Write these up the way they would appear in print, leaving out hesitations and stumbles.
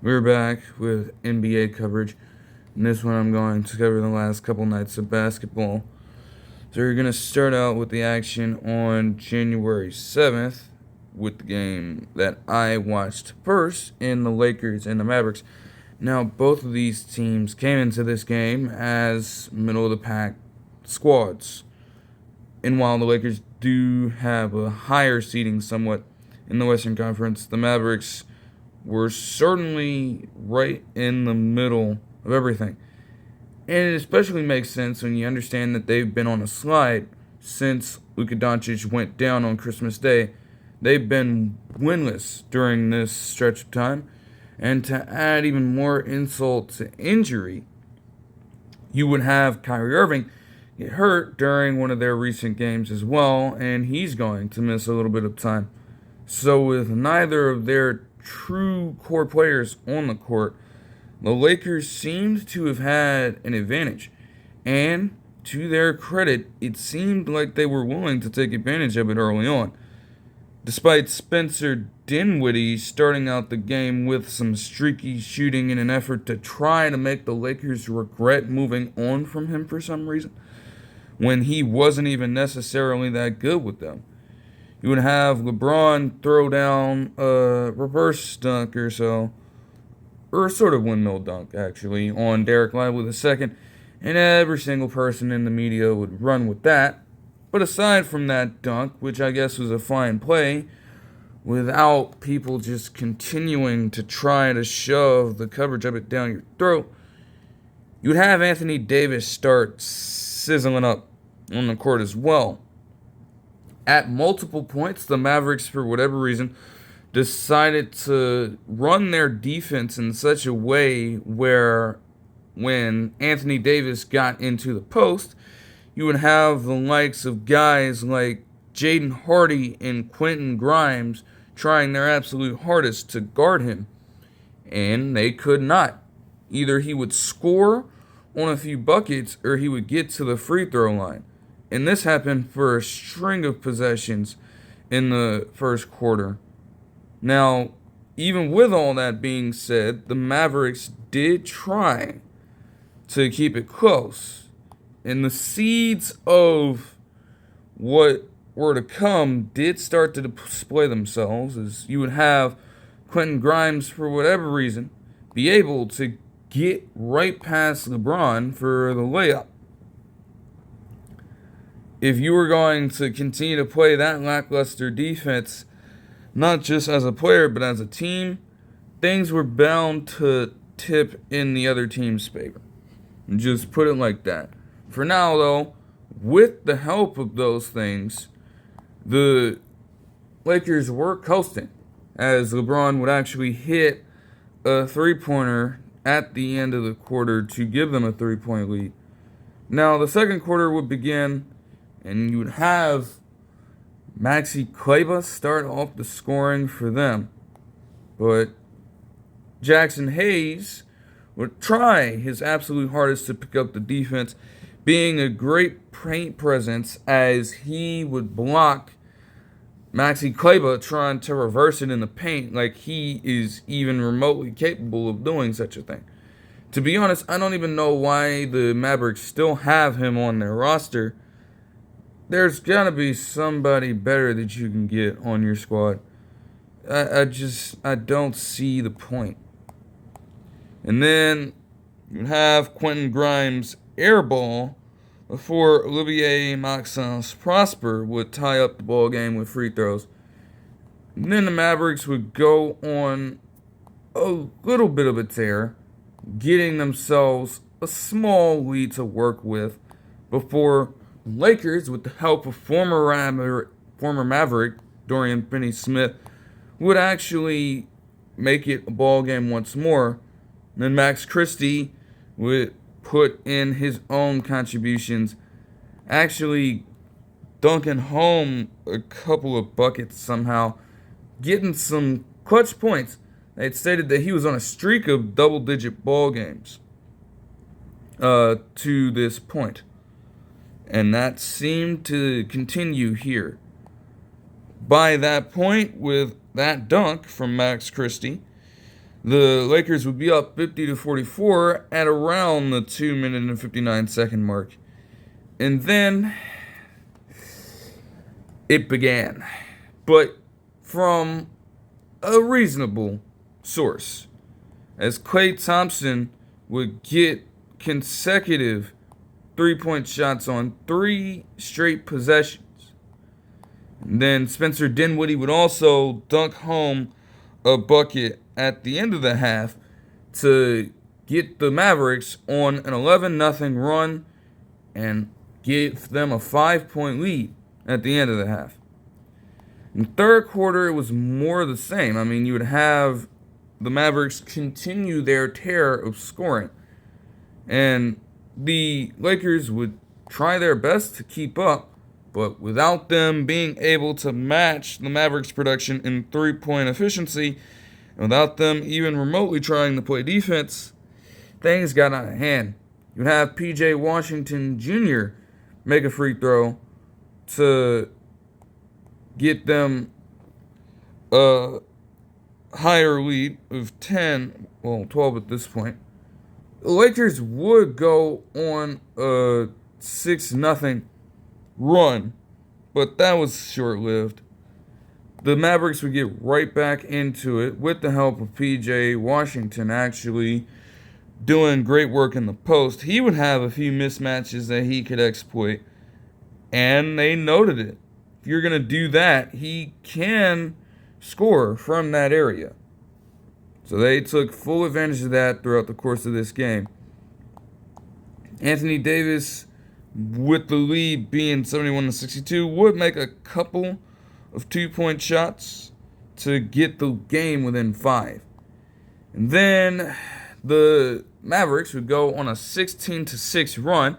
We're back with NBA coverage. In this one, I'm going to cover the last couple nights of basketball. So we're going to start out with the action on January 7th with the game that I watched first in the Lakers and the Mavericks. Now, both of these teams came into this game as middle-of-the-pack squads. And while the Lakers do have a higher seeding somewhat in the Western Conference, the Mavericks were certainly right in the middle of everything. And it especially makes sense when you understand that they've been on a slide since Luka Doncic went down on Christmas Day. They've been winless during this stretch of time. And to add even more insult to injury, you would have Kyrie Irving get hurt during one of their recent games as well, and he's going to miss a little bit of time. So with neither of their true core players on the court, the Lakers seemed to have had an advantage. And to their credit, it seemed like they were willing to take advantage of it early on. Despite Spencer Dinwiddie starting out the game with some streaky shooting in an effort to try to make the Lakers regret moving on from him for some reason, when he wasn't even necessarily that good with them. You would have LeBron throw down a reverse dunk or so, or a sort of windmill dunk, actually, on Derek Lively II, and every single person in the media would run with that. But aside from that dunk, which I guess was a fine play, without people just continuing to try to shove the coverage of it down your throat, you would have Anthony Davis start sizzling up on the court as well. At multiple points, the Mavericks, for whatever reason, decided to run their defense in such a way where when Anthony Davis got into the post, you would have the likes of guys like Jaden Hardy and Quentin Grimes trying their absolute hardest to guard him. And they could not. Either he would score on a few buckets or he would get to the free throw line. And this happened for a string of possessions in the first quarter. Now, even with all that being said, the Mavericks did try to keep it close. And the seeds of what were to come did start to display themselves, as you would have Quentin Grimes, for whatever reason, be able to get right past LeBron for the layup. If you were going to continue to play that lackluster defense, not just as a player, but as a team, things were bound to tip in the other team's favor. Just put it like that. For now, though, with the help of those things, the Lakers were coasting, as LeBron would actually hit a three-pointer at the end of the quarter to give them a three-point lead. Now, the second quarter would begin, and you would have Maxi Kleber start off the scoring for them. But Jackson Hayes would try his absolute hardest to pick up the defense, being a great paint presence as he would block Maxi Kleber trying to reverse it in the paint like he is even remotely capable of doing such a thing. To be honest, I don't even know why the Mavericks still have him on their roster. There's got to be somebody better that you can get on your squad. I don't see the point. And then you have Quentin Grimes airball before Olivier Maxence Prosper would tie up the ball game with free throws. And then the Mavericks would go on a little bit of a tear, getting themselves a small lead to work with before Lakers, with the help of former Maverick Dorian Finney-Smith, would actually make it a ball game once more. And then Max Christie would put in his own contributions, actually dunking home a couple of buckets somehow, getting some clutch points. They had stated that he was on a streak of double-digit ball games to this point. And that seemed to continue here. By that point, with that dunk from Max Christie, The Lakers would be up 50-44 at around the 2-minute and 59-second mark. And then it began. But from a reasonable source, as Klay Thompson would get consecutive three-point shots on 3 straight possessions. And then Spencer Dinwiddie would also dunk home a bucket at the end of the half to get the Mavericks on an 11-0 run and give them a 5-point lead at the end of the half. In the third quarter, it was more of the same. I mean, you would have the Mavericks continue their tear of scoring, and the Lakers would try their best to keep up, but without them being able to match the Mavericks' production in three-point efficiency, and without them even remotely trying to play defense, things got out of hand. You'd have P.J. Washington Jr. make a free throw to get them a higher lead of 12 at this point. The Lakers would go on a 6-0 run, but that was short-lived. The Mavericks would get right back into it with the help of P.J. Washington actually doing great work in the post. He would have a few mismatches that he could exploit, and they noted it. If you're going to do that, he can score from that area. So they took full advantage of that throughout the course of this game. Anthony Davis, with the lead being 71-62, would make a couple of 2-point shots to get the game within 5. And then the Mavericks would go on a 16-6 run,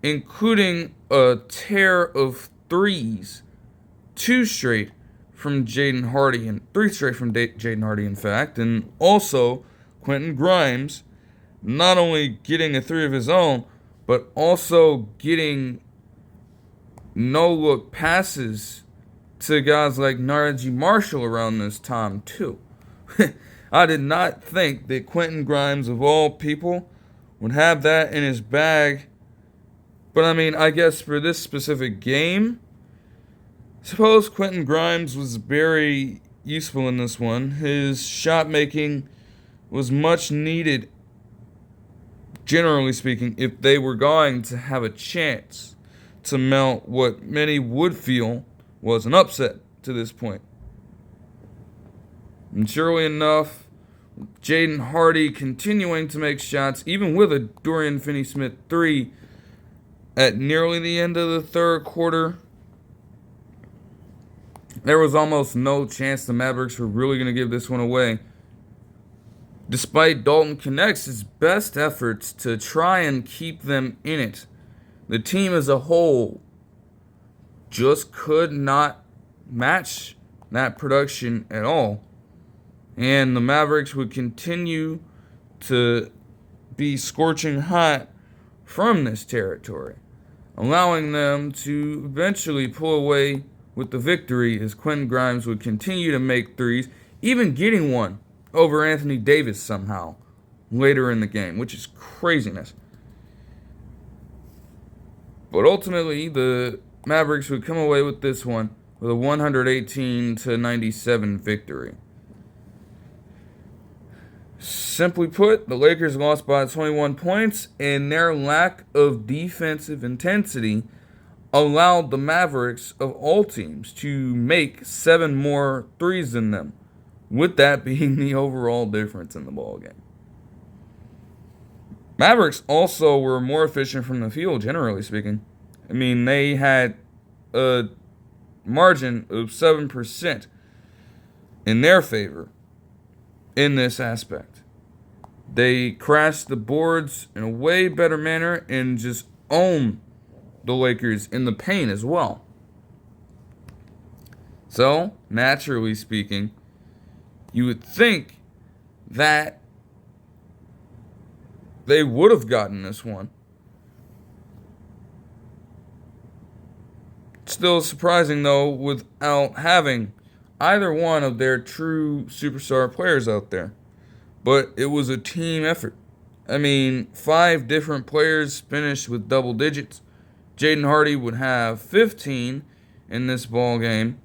including a tear of threes, 2 straight from Jaden Hardy, and 3 straight from Jaden Hardy, in fact, and also Quentin Grimes not only getting a 3 of his own, but also getting no-look passes to guys like Naji Marshall around this time, too. I did not think that Quentin Grimes, of all people, would have that in his bag. But, I mean, I guess for this specific game, suppose Quentin Grimes was very useful in this one. His shot making was much needed, generally speaking, if they were going to have a chance to mount what many would feel was an upset to this point. And surely enough, Jaden Hardy continuing to make shots, even with a Dorian Finney-Smith 3 at nearly the end of the third quarter, there was almost no chance the Mavericks were really going to give this one away. Despite Dalton Connect's best efforts to try and keep them in it, the team as a whole just could not match that production at all. And the Mavericks would continue to be scorching hot from this territory, allowing them to eventually pull away with the victory as Quentin Grimes would continue to make threes, even getting one over Anthony Davis somehow later in the game, which is craziness. But ultimately, the Mavericks would come away with this one with a 118-97 victory. Simply put, the Lakers lost by 21 points, and their lack of defensive intensity allowed the Mavericks, of all teams, to make 7 more threes than them, with that being the overall difference in the ballgame. Mavericks also were more efficient from the field, generally speaking. I mean, they had a margin of 7% in their favor in this aspect. They crashed the boards in a way better manner and just owned the Lakers in the paint as well. So, naturally speaking, you would think that they would have gotten this one. Still surprising, though, without having either one of their true superstar players out there. but it was a team effort. I mean, 5 different players finished with double digits. Jaden Hardy would have 15 in this ball game,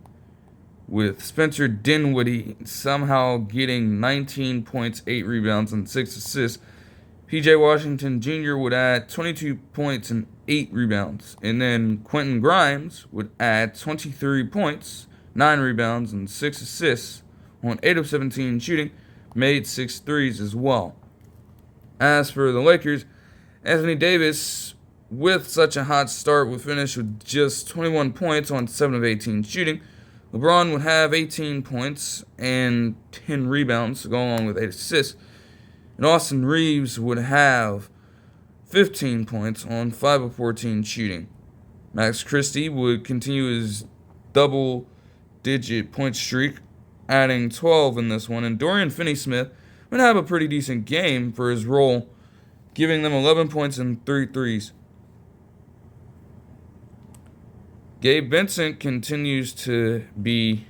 with Spencer Dinwiddie somehow getting 19 points, 8 rebounds, and 6 assists. PJ Washington Jr. would add 22 points and 8 rebounds. And then Quentin Grimes would add 23 points, 9 rebounds, and 6 assists on 8 of 17 shooting, made 6 threes as well. As for the Lakers, Anthony Davis, with such a hot start, would finish with just 21 points on 7 of 18 shooting. LeBron would have 18 points and 10 rebounds to go along with 8 assists. And Austin Reeves would have 15 points on 5 of 14 shooting. Max Christie would continue his double-digit point streak, adding 12 in this one. And Dorian Finney-Smith would have a pretty decent game for his role, giving them 11 points and 3 threes. Gabe Vincent continues to be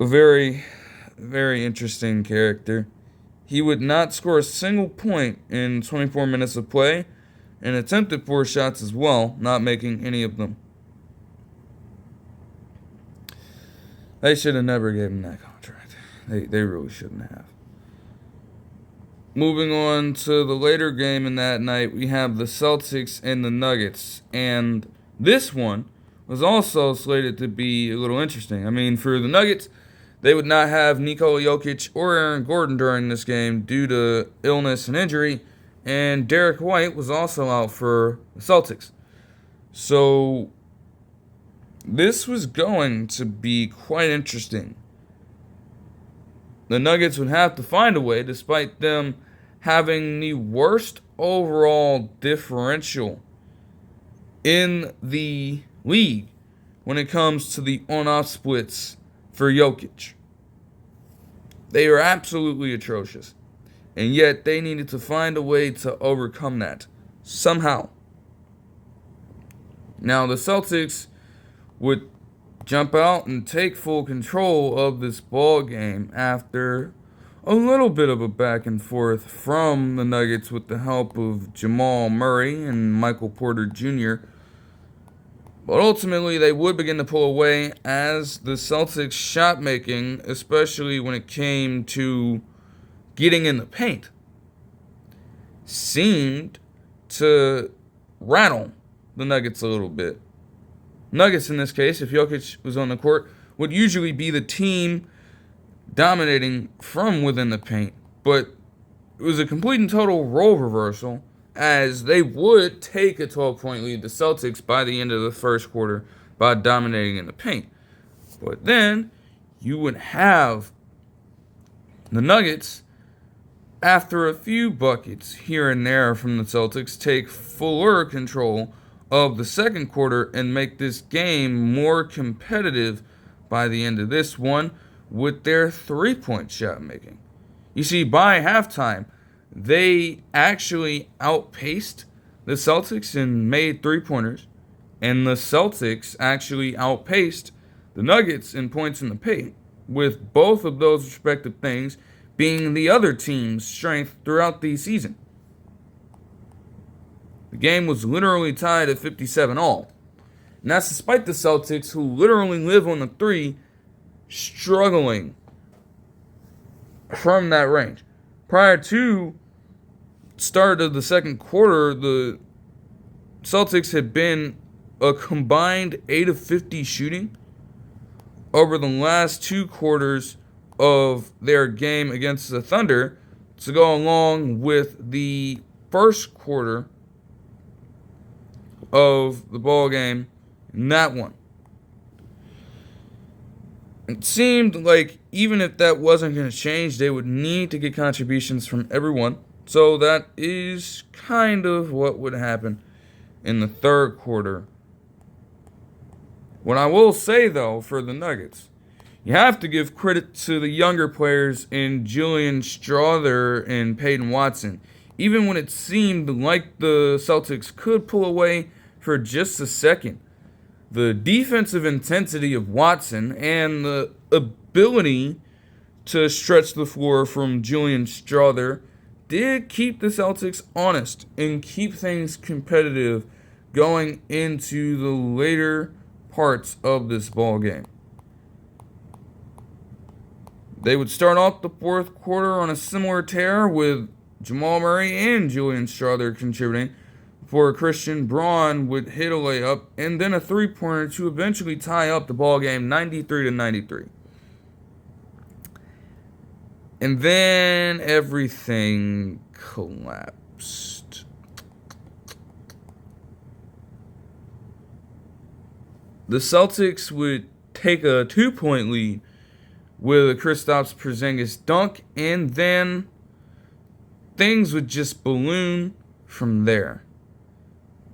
a very, very interesting character. He would not score a single point in 24 minutes of play and attempted 4 shots as well, not making any of them. They should have never given him that contract. They really shouldn't have. Moving on to the later game in that night, we have the Celtics and the Nuggets. And this one was also slated to be a little interesting. I mean, for the Nuggets, they would not have Nikola Jokic or Aaron Gordon during this game due to illness and injury, and Derek White was also out for the Celtics. So this was going to be quite interesting. The Nuggets would have to find a way, despite them having the worst overall differential in the league when it comes to the on-off splits for Jokic. They are absolutely atrocious. And yet they needed to find a way to overcome that somehow. Now the Celtics would jump out and take full control of this ball game after a little bit of a back and forth from the Nuggets with the help of Jamal Murray and Michael Porter Jr. But ultimately, they would begin to pull away as the Celtics' shot making, especially when it came to getting in the paint, seemed to rattle the Nuggets a little bit. Nuggets, in this case, if Jokic was on the court, would usually be the team dominating from within the paint. But it was a complete and total role reversal, as they would take a 12-point lead, the Celtics, by the end of the first quarter by dominating in the paint. But then you would have the Nuggets, after a few buckets here and there from the Celtics, take fuller control of the second quarter and make this game more competitive by the end of this one with their 3-point shot making. You see, by halftime, they actually outpaced the Celtics and made 3-pointers, and the Celtics actually outpaced the Nuggets in points in the paint, with both of those respective things being the other team's strength throughout the season. The game was literally tied at 57 all, and that's despite the Celtics, who literally live on the 3, struggling from that range. Prior to start of the second quarter, the Celtics had been a combined 8 of 50 shooting over the last 2 quarters of their game against the Thunder, to go along with the first quarter of the ball game in that one. It seemed like even if that wasn't going to change, they would need to get contributions from everyone. So that is kind of what would happen in the third quarter. What I will say, though, for the Nuggets, you have to give credit to the younger players in Julian Strawther and Peyton Watson. Even when it seemed like the Celtics could pull away for just a second, the defensive intensity of Watson and the ability to stretch the floor from Julian Strawther did keep the Celtics honest and keep things competitive going into the later parts of this ball game. They would start off the fourth quarter on a similar tear with Jamal Murray and Julian Strawther contributing before Christian Braun would hit a layup and then a three-pointer to eventually tie up the ball game 93-93. And then everything collapsed. The Celtics would take a 2-point lead with a Kristaps Porzingis dunk, and then things would just balloon from there.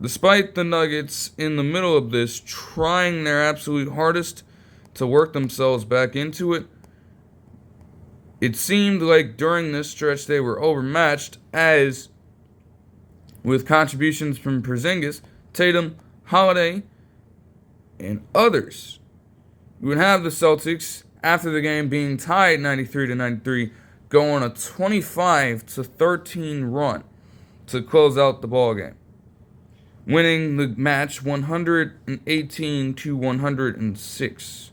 Despite the Nuggets in the middle of this trying their absolute hardest to work themselves back into it, it seemed like during this stretch they were overmatched, as with contributions from Porzingis, Tatum, Holiday, and others, you would have the Celtics, after the game being tied 93-93, go on a 25-13 run to close out the ball game, winning the match 118-106,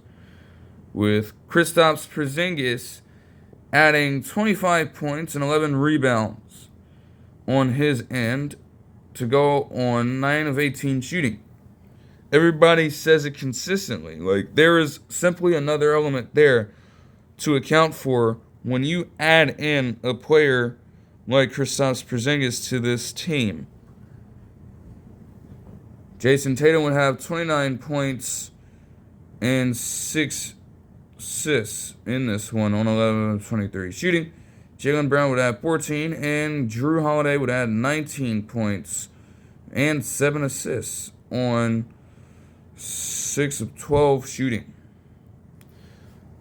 with Kristaps Porzingis adding 25 points and 11 rebounds on his end to go on 9 of 18 shooting. Everybody says it consistently. Like, there is simply another element there to account for when you add in a player like Kristaps Porzingis to this team. Jason Tatum would have 29 points and 6 assists in this one on 11 of 23 shooting. Jaylen Brown would have 14, and Jrue Holiday would add 19 points and 7 assists on 6 of 12 shooting.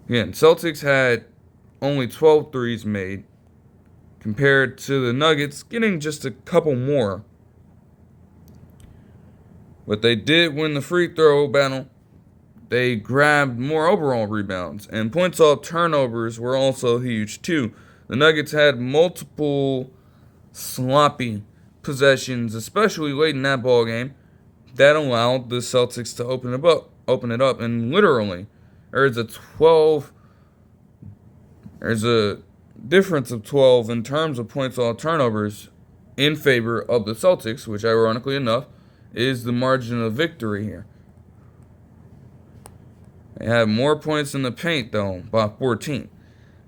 Again, Celtics had only 12 threes made compared to the Nuggets getting just a couple more. But they did win the free throw battle. They grabbed more overall rebounds, and points off turnovers were also huge too. The Nuggets had multiple sloppy possessions, especially late in that ball game, that allowed the Celtics to open it up, and literally there's a difference of 12 in terms of points off turnovers in favor of the Celtics, which ironically enough is the margin of victory here. They had more points in the paint, though, by 14.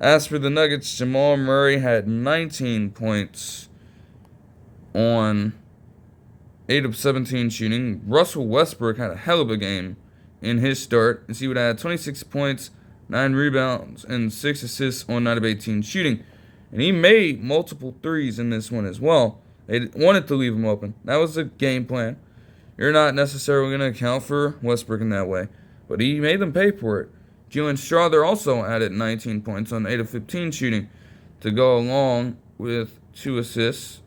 As for the Nuggets, Jamal Murray had 19 points on 8 of 17 shooting. Russell Westbrook had a hell of a game in his start, as he would add 26 points, 9 rebounds, and 6 assists on 9 of 18 shooting. And he made multiple threes in this one as well. They wanted to leave him open. That was the game plan. You're not necessarily going to account for Westbrook in that way, but he made them pay for it. Julian Strawther also added 19 points on 8 of 15 shooting to go along with 2 assists.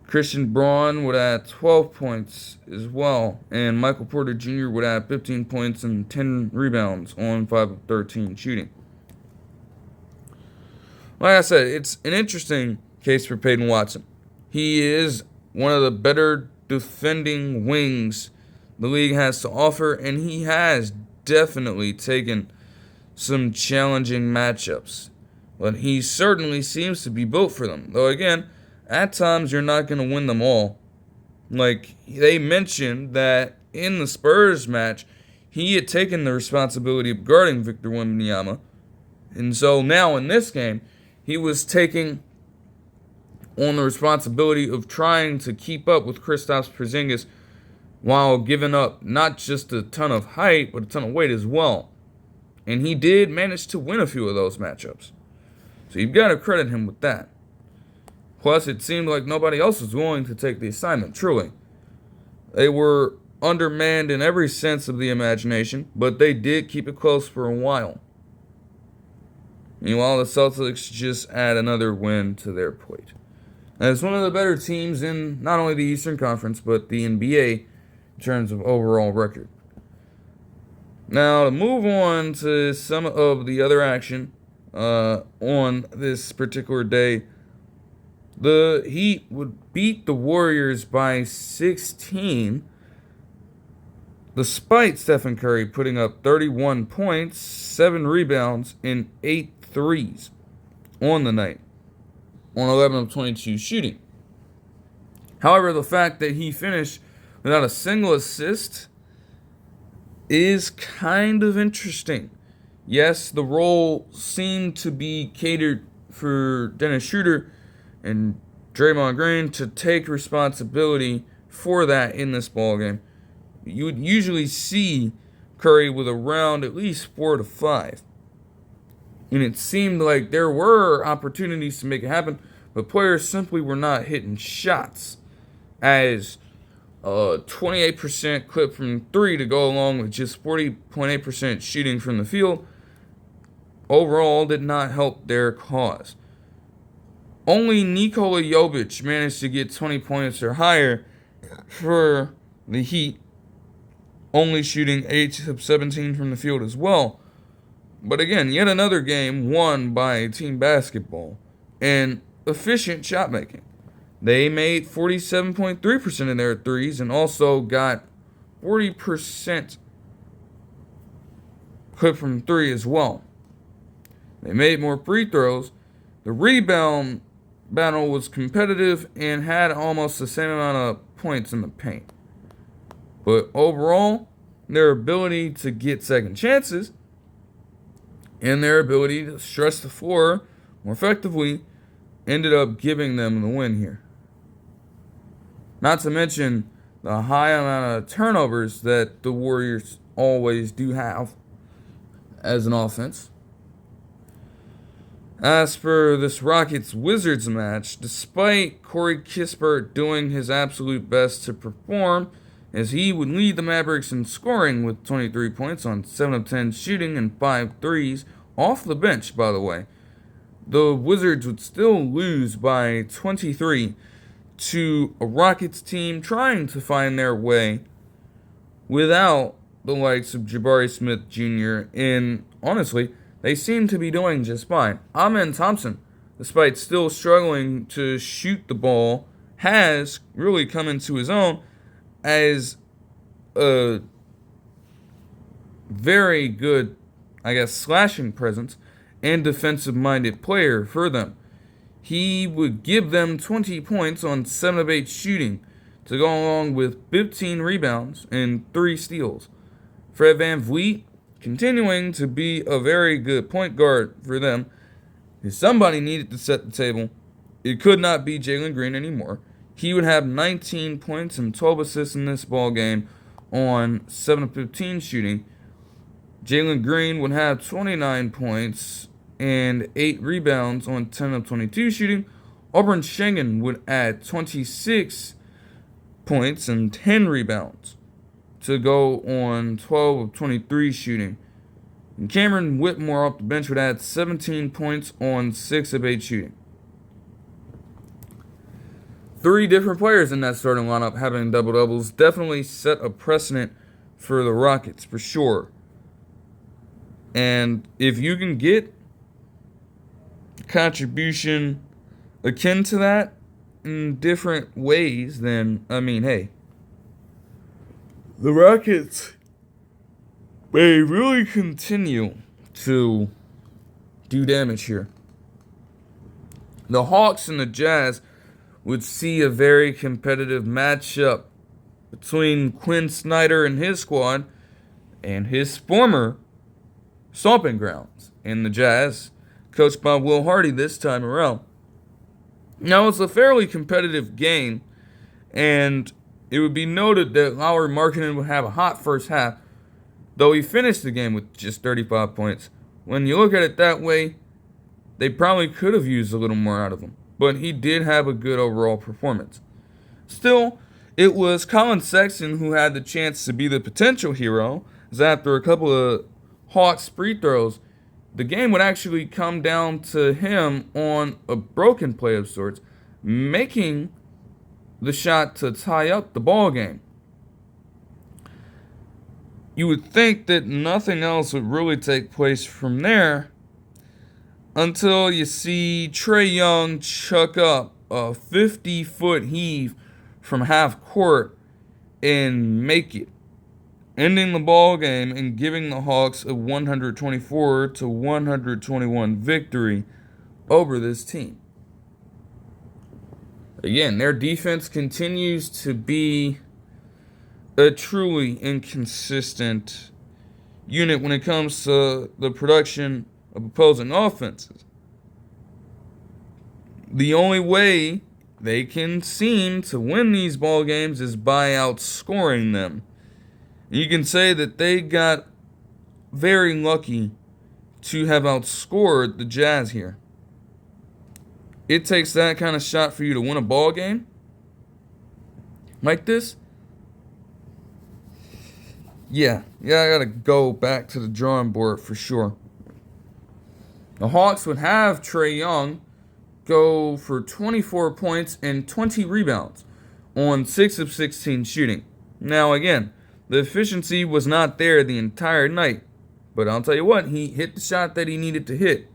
Christian Braun would add 12 points as well, and Michael Porter Jr. would add 15 points and 10 rebounds on 5 of 13 shooting. Like I said, it's an interesting case for Peyton Watson. He is one of the better defending wings the league has to offer, and he has definitely taken some challenging matchups. But he certainly seems to be built for them. Though again, at times you're not going to win them all. Like, they mentioned that in the Spurs match, he had taken the responsibility of guarding Victor Wembanyama. And so now in this game, he was taking on the responsibility of trying to keep up with Kristaps Porzingis while giving up not just a ton of height, but a ton of weight as well. And he did manage to win a few of those matchups. So you've got to credit him with that. Plus, it seemed like nobody else was willing to take the assignment, truly. They were undermanned in every sense of the imagination, but they did keep it close for a while. Meanwhile, the Celtics just add another win to their plate. And it's one of the better teams in not only the Eastern Conference, but the NBA in terms of overall record. Now, to move on to some of the other action on this particular day. The Heat would beat the Warriors by 16, despite Stephen Curry putting up 31 points, 7 rebounds, and 8 threes on the night, on 11 of 22 shooting. However, the fact that he finished without a single assist is kind of interesting. Yes, the role seemed to be catered for Dennis Schroeder and Draymond Green to take responsibility for that in this ballgame. You would usually see Curry with around at least 4 to 5. And it seemed like there were opportunities to make it happen, but players simply were not hitting shots, as 28% clip from 3 to go along with just 40.8% shooting from the field overall did not help their cause. Only Nikola Jokic managed to get 20 points or higher for the Heat, only shooting 8 of 17 from the field as well. But again, yet another game won by team basketball and efficient shot making. They made 47.3% of their threes and also got 40% clip from 3 as well. They made more free throws. The rebound battle was competitive and had almost the same amount of points in the paint. But overall, their ability to get second chances and their ability to stretch the floor more effectively ended up giving them the win here. Not to mention the high amount of turnovers that the Warriors always do have as an offense. As for this Rockets-Wizards match, despite Corey Kispert doing his absolute best to perform, as he would lead the Mavericks in scoring with 23 points on 7 of 10 shooting and 5 threes, off the bench, by the way, the Wizards would still lose by 23 to a Rockets team trying to find their way without the likes of Jabari Smith Jr. And honestly, they seem to be doing just fine. Amen Thompson, despite still struggling to shoot the ball, has really come into his own as a very good, slashing presence and defensive-minded player for them. He would give them 20 points on 7 of 8 shooting to go along with 15 rebounds and 3 steals. Fred VanVleet continuing to be a very good point guard for them. If somebody needed to set the table, it could not be Jalen Green anymore. He would have 19 points and 12 assists in this ball game on 7 of 15 shooting. Jalen Green would have 29 points and 8 rebounds on 10 of 22 shooting. Auburn Schengen would add 26 points and 10 rebounds to go on 12 of 23 shooting. And Cameron Whitmore off the bench would add 17 points on 6 of 8 shooting. 3 different players in that starting lineup having double-doubles definitely set a precedent for the Rockets, for sure. And if you can get contribution akin to that in different ways, then, hey, the Rockets may really continue to do damage here. The Hawks and the Jazz would see a very competitive matchup between Quinn Snyder and his squad and his former stomping grounds in the Jazz, coached by Will Hardy this time around. Now, it's a fairly competitive game, and it would be noted that Lauri Markkanen would have a hot first half, though he finished the game with just 35 points. When you look at it that way, they probably could have used a little more out of him, but he did have a good overall performance. Still, it was Colin Sexton who had the chance to be the potential hero, as after a couple of Hawks free throws, the game would actually come down to him on a broken play of sorts, making the shot to tie up the ball game. You would think that nothing else would really take place from there, until you see Trae Young chuck up a 50-foot heave from half court and make it, ending the ball game and giving the Hawks a 124-121 victory over this team. Again, their defense continues to be a truly inconsistent unit when it comes to the production of opposing offenses. The only way they can seem to win these ball games is by outscoring them. You can say that they got very lucky to have outscored the Jazz here. It takes that kind of shot for you to win a ball game like this. Yeah, I gotta go back to the drawing board for sure. The Hawks would have Trae Young go for 24 points and 20 rebounds on 6 of 16 shooting. Now again, the efficiency was not there the entire night, but I'll tell you what, he hit the shot that he needed to hit.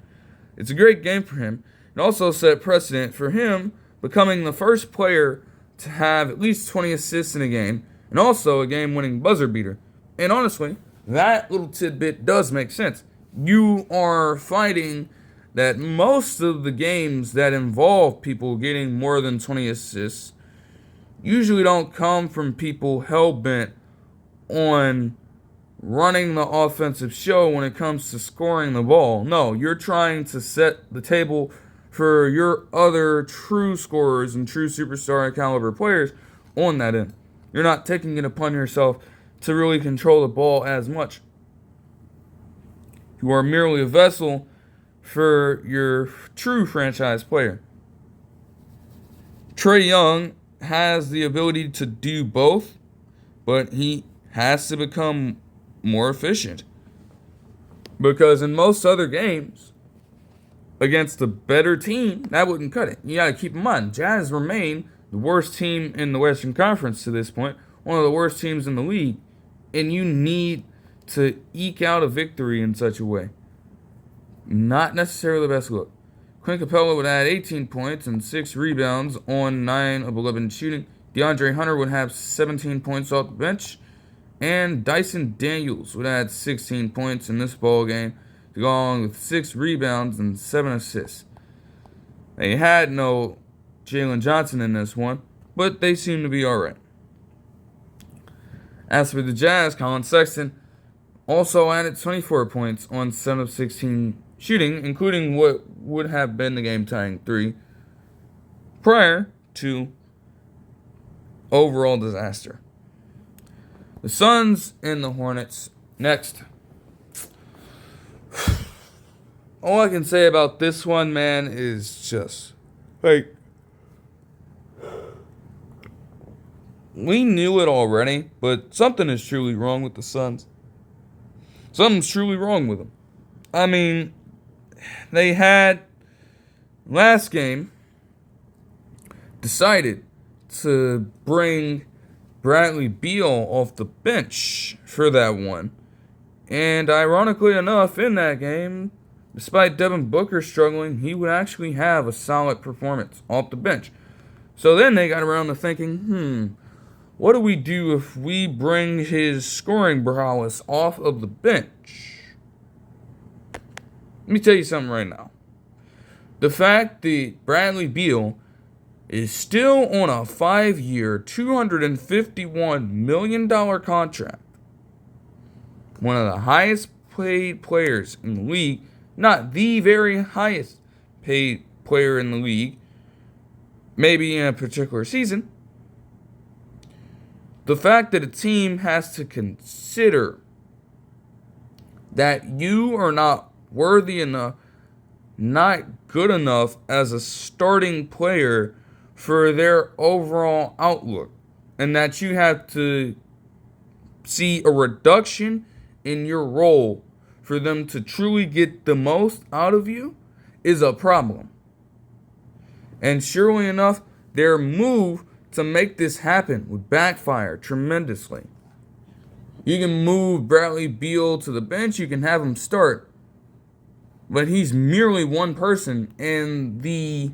It's a great game for him. It also set precedent for him becoming the first player to have at least 20 assists in a game, and also a game-winning buzzer beater. And honestly, that little tidbit does make sense. You are fighting that most of the games that involve people getting more than 20 assists usually don't come from people hell-bent on running the offensive show when it comes to scoring the ball. No, you're trying to set the table for your other true scorers and true superstar caliber players on that end. You're not taking it upon yourself to really control the ball as much. You are merely a vessel for your true franchise player. Trae Young has the ability to do both, but he has to become more efficient. Because in most other games, against a better team, that wouldn't cut it. You got to keep in mind, Jazz remain the worst team in the Western Conference to this point, one of the worst teams in the league, and you need to eke out a victory in such a way. Not necessarily the best look. Clint Capella would add 18 points and 6 rebounds on 9 of 11 shooting. DeAndre Hunter would have 17 points off the bench. And Dyson Daniels would add 16 points in this ball game to go along with 6 rebounds and 7 assists. They had no Jalen Johnson in this one, but they seem to be alright. As for the Jazz, Colin Sexton also added 24 points on 7 of 16 shooting, including what would have been the game-tying 3 prior to overall disaster. The Suns and the Hornets next. All I can say about this one, man, is just like, we knew it already, but something is truly wrong with the Suns. Something's truly wrong with them. I mean, they had last game decided to bring Bradley Beal off the bench for that one. And ironically enough, in that game, despite Devin Booker struggling, he would actually have a solid performance off the bench. So then they got around to thinking, what do we do if we bring his scoring prowess off of the bench? Let me tell you something right now. The fact that Bradley Beal is still on a 5-year, $251 million contract. One of the highest paid players in the league. Not the very highest paid player in the league. Maybe in a particular season. The fact that a team has to consider that you are not worthy enough, not good enough as a starting player for their overall outlook, and that you have to see a reduction in your role for them to truly get the most out of you is a problem. And surely enough, their move to make this happen would backfire tremendously. You can move Bradley Beal to the bench, you can have him start. But he's merely one person, and the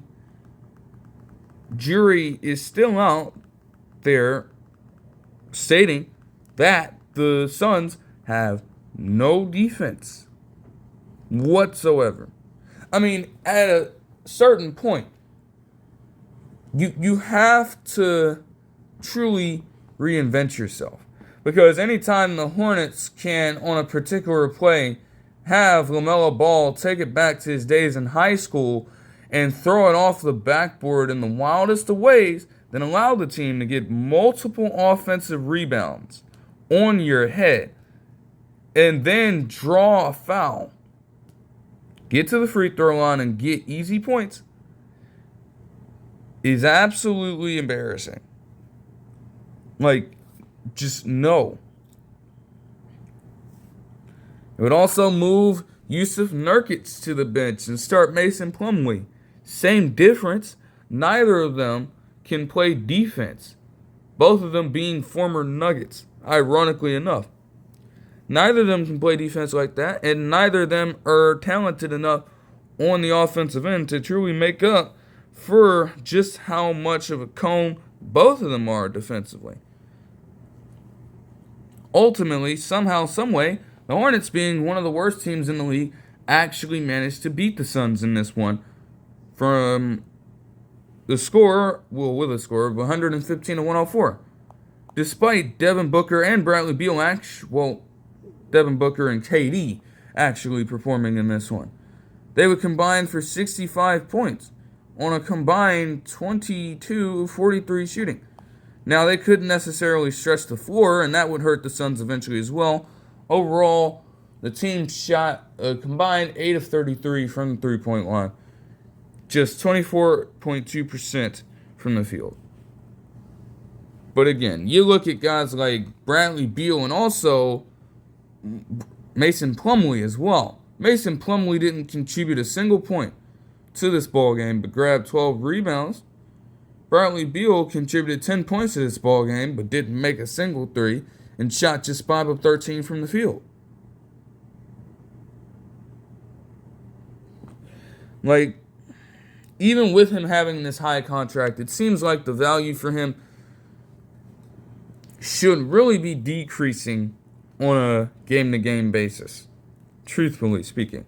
jury is still out there stating that the Suns have no defense whatsoever. I mean, at a certain point, you have to truly reinvent yourself. Because anytime the Hornets can, on a particular play, have LaMelo Ball take it back to his days in high school and throw it off the backboard in the wildest of ways, then allow the team to get multiple offensive rebounds on your head and then draw a foul, get to the free throw line and get easy points, is absolutely embarrassing. Like, just no. It would also move Jusuf Nurkic to the bench and start Mason Plumlee. Same difference. Neither of them can play defense. Both of them being former Nuggets, ironically enough. Neither of them can play defense like that, and neither of them are talented enough on the offensive end to truly make up for just how much of a cone both of them are defensively. Ultimately, somehow, someway, the Hornets, being one of the worst teams in the league, actually managed to beat the Suns in this one from the score, with a score of 115 to 104. Despite Devin Booker and Bradley Beal, Devin Booker and KD actually performing in this one. They would combine for 65 points on a combined 22-43 shooting. Now, they couldn't necessarily stretch the floor, and that would hurt the Suns eventually as well. Overall, the team shot a combined 8 of 33 from the three-point line. Just 24.2% from the field. But again, you look at guys like Bradley Beal and also Mason Plumlee as well. Mason Plumlee didn't contribute a single point to this ball game, but grabbed 12 rebounds. Bradley Beal contributed 10 points to this ball game, but didn't make a single three, and shot just 5 of 13 from the field. Like, even with him having this high contract, it seems like the value for him should really be decreasing on a game-to-game basis, truthfully speaking.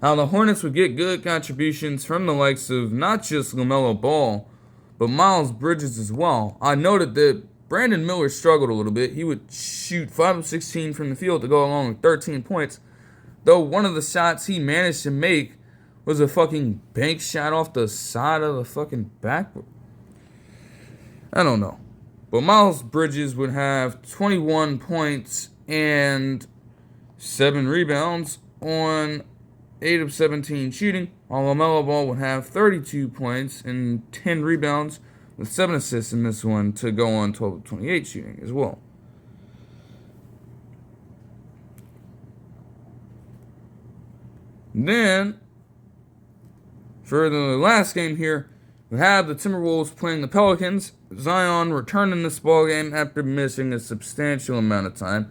Now, the Hornets would get good contributions from the likes of not just LaMelo Ball, but Miles Bridges as well. I noted that Brandon Miller struggled a little bit. He would shoot 5 of 16 from the field to go along with 13 points, though one of the shots he managed to make was a fucking bank shot off the side of the fucking backboard. I don't know. But Miles Bridges would have 21 points and 7 rebounds on 8 of 17 shooting, while LaMelo Ball would have 32 points and 10 rebounds with 7 assists in this one to go on 12 of 28 shooting as well. Then, for the last game here, we have the Timberwolves playing the Pelicans. Zion returning this ball game after missing a substantial amount of time,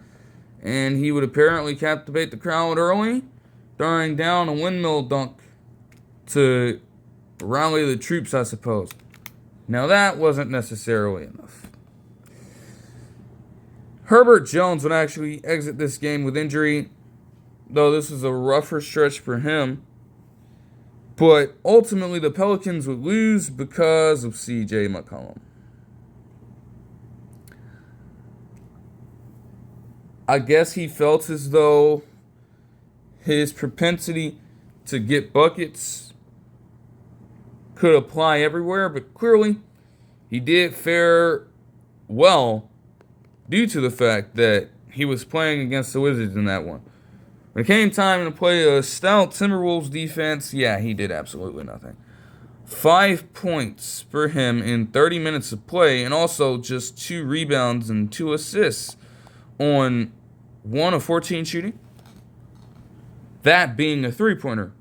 and he would apparently captivate the crowd early, throwing down a windmill dunk to rally the troops, I suppose. Now, that wasn't necessarily enough. Herbert Jones would actually exit this game with injury, though this was a rougher stretch for him. But ultimately, the Pelicans would lose because of C.J. McCollum. I guess he felt as though his propensity to get buckets could apply everywhere, but clearly he did fare well due to the fact that he was playing against the Wizards in that one. When it came time to play a stout Timberwolves defense, yeah, he did absolutely nothing. 5 points for him in 30 minutes of play, and also just 2 rebounds and 2 assists on 1 of 14 shooting. That being a three-pointer.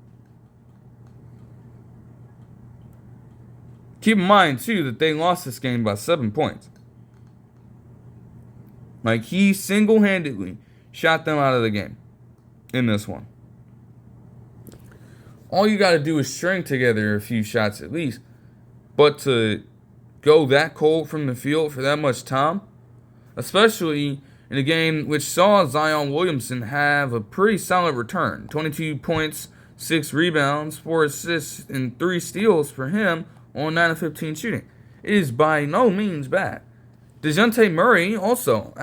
Keep in mind, too, that they lost this game by 7 points. Like, he single-handedly shot them out of the game in this one. all you got to do is string together a few shots at least. But to go that cold from the field for that much time, especially in a game which saw Zion Williamson have a pretty solid return. 22 points, 6 rebounds, 4 assists, and 3 steals for him on 9 of 15 shooting. It is by no means bad. DeJounte Murray also,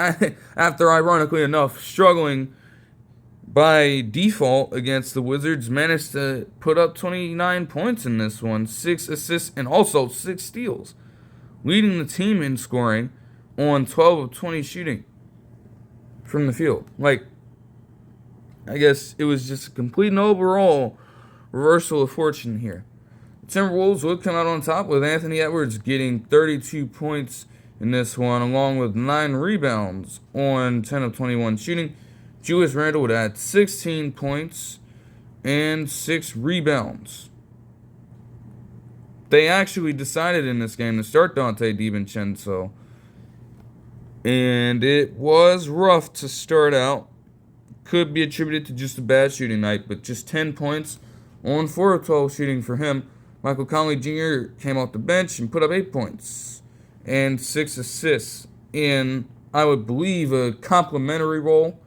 after ironically enough struggling by default against the Wizards, managed to put up 29 points in this one, 6 assists, and also 6 steals, leading the team in scoring on 12 of 20 shooting from the field. Like, I guess it was just a complete and overall reversal of fortune here. The Timberwolves would come out on top with Anthony Edwards getting 32 points in this one, along with 9 rebounds on 10 of 21 shooting. Julius Randle would add 16 points and 6 rebounds. They actually decided in this game to start Dante DiVincenzo, and it was rough to start out. Could be attributed to just a bad shooting night, but just 10 points on 4 of 12 shooting for him. Michael Conley Jr. came off the bench and put up 8 points and 6 assists in, I would believe, a complimentary role.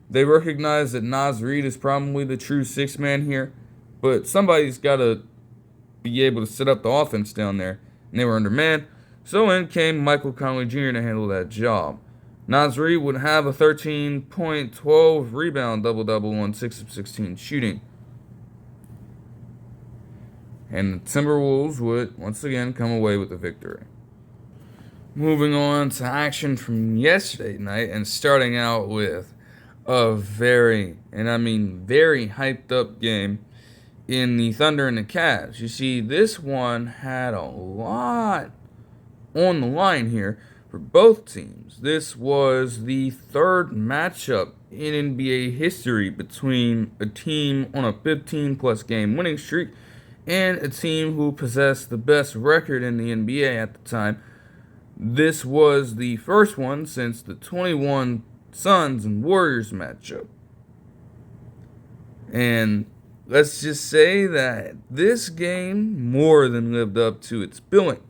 They recognize that Naz Reid is probably the true 6-man here, but somebody's got to be able to set up the offense down there, and they were undermanned. So in came Michael Conley Jr. to handle that job. Naz Reid would have a 13-point, 12-rebound double-double on 6 of 16 shooting. And the Timberwolves would once again come away with the victory. Moving on to action from yesterday night, and starting out with a very, and I mean very hyped up game in the Thunder and the Cavs. You see, this one had a lot on the line here for both teams. This was the third matchup in NBA history between a team on a 15-plus game winning streak and a team who possessed the best record in the NBA at the time. This was the first one since the 21 Suns and Warriors matchup. And let's just say that this game more than lived up to its billing.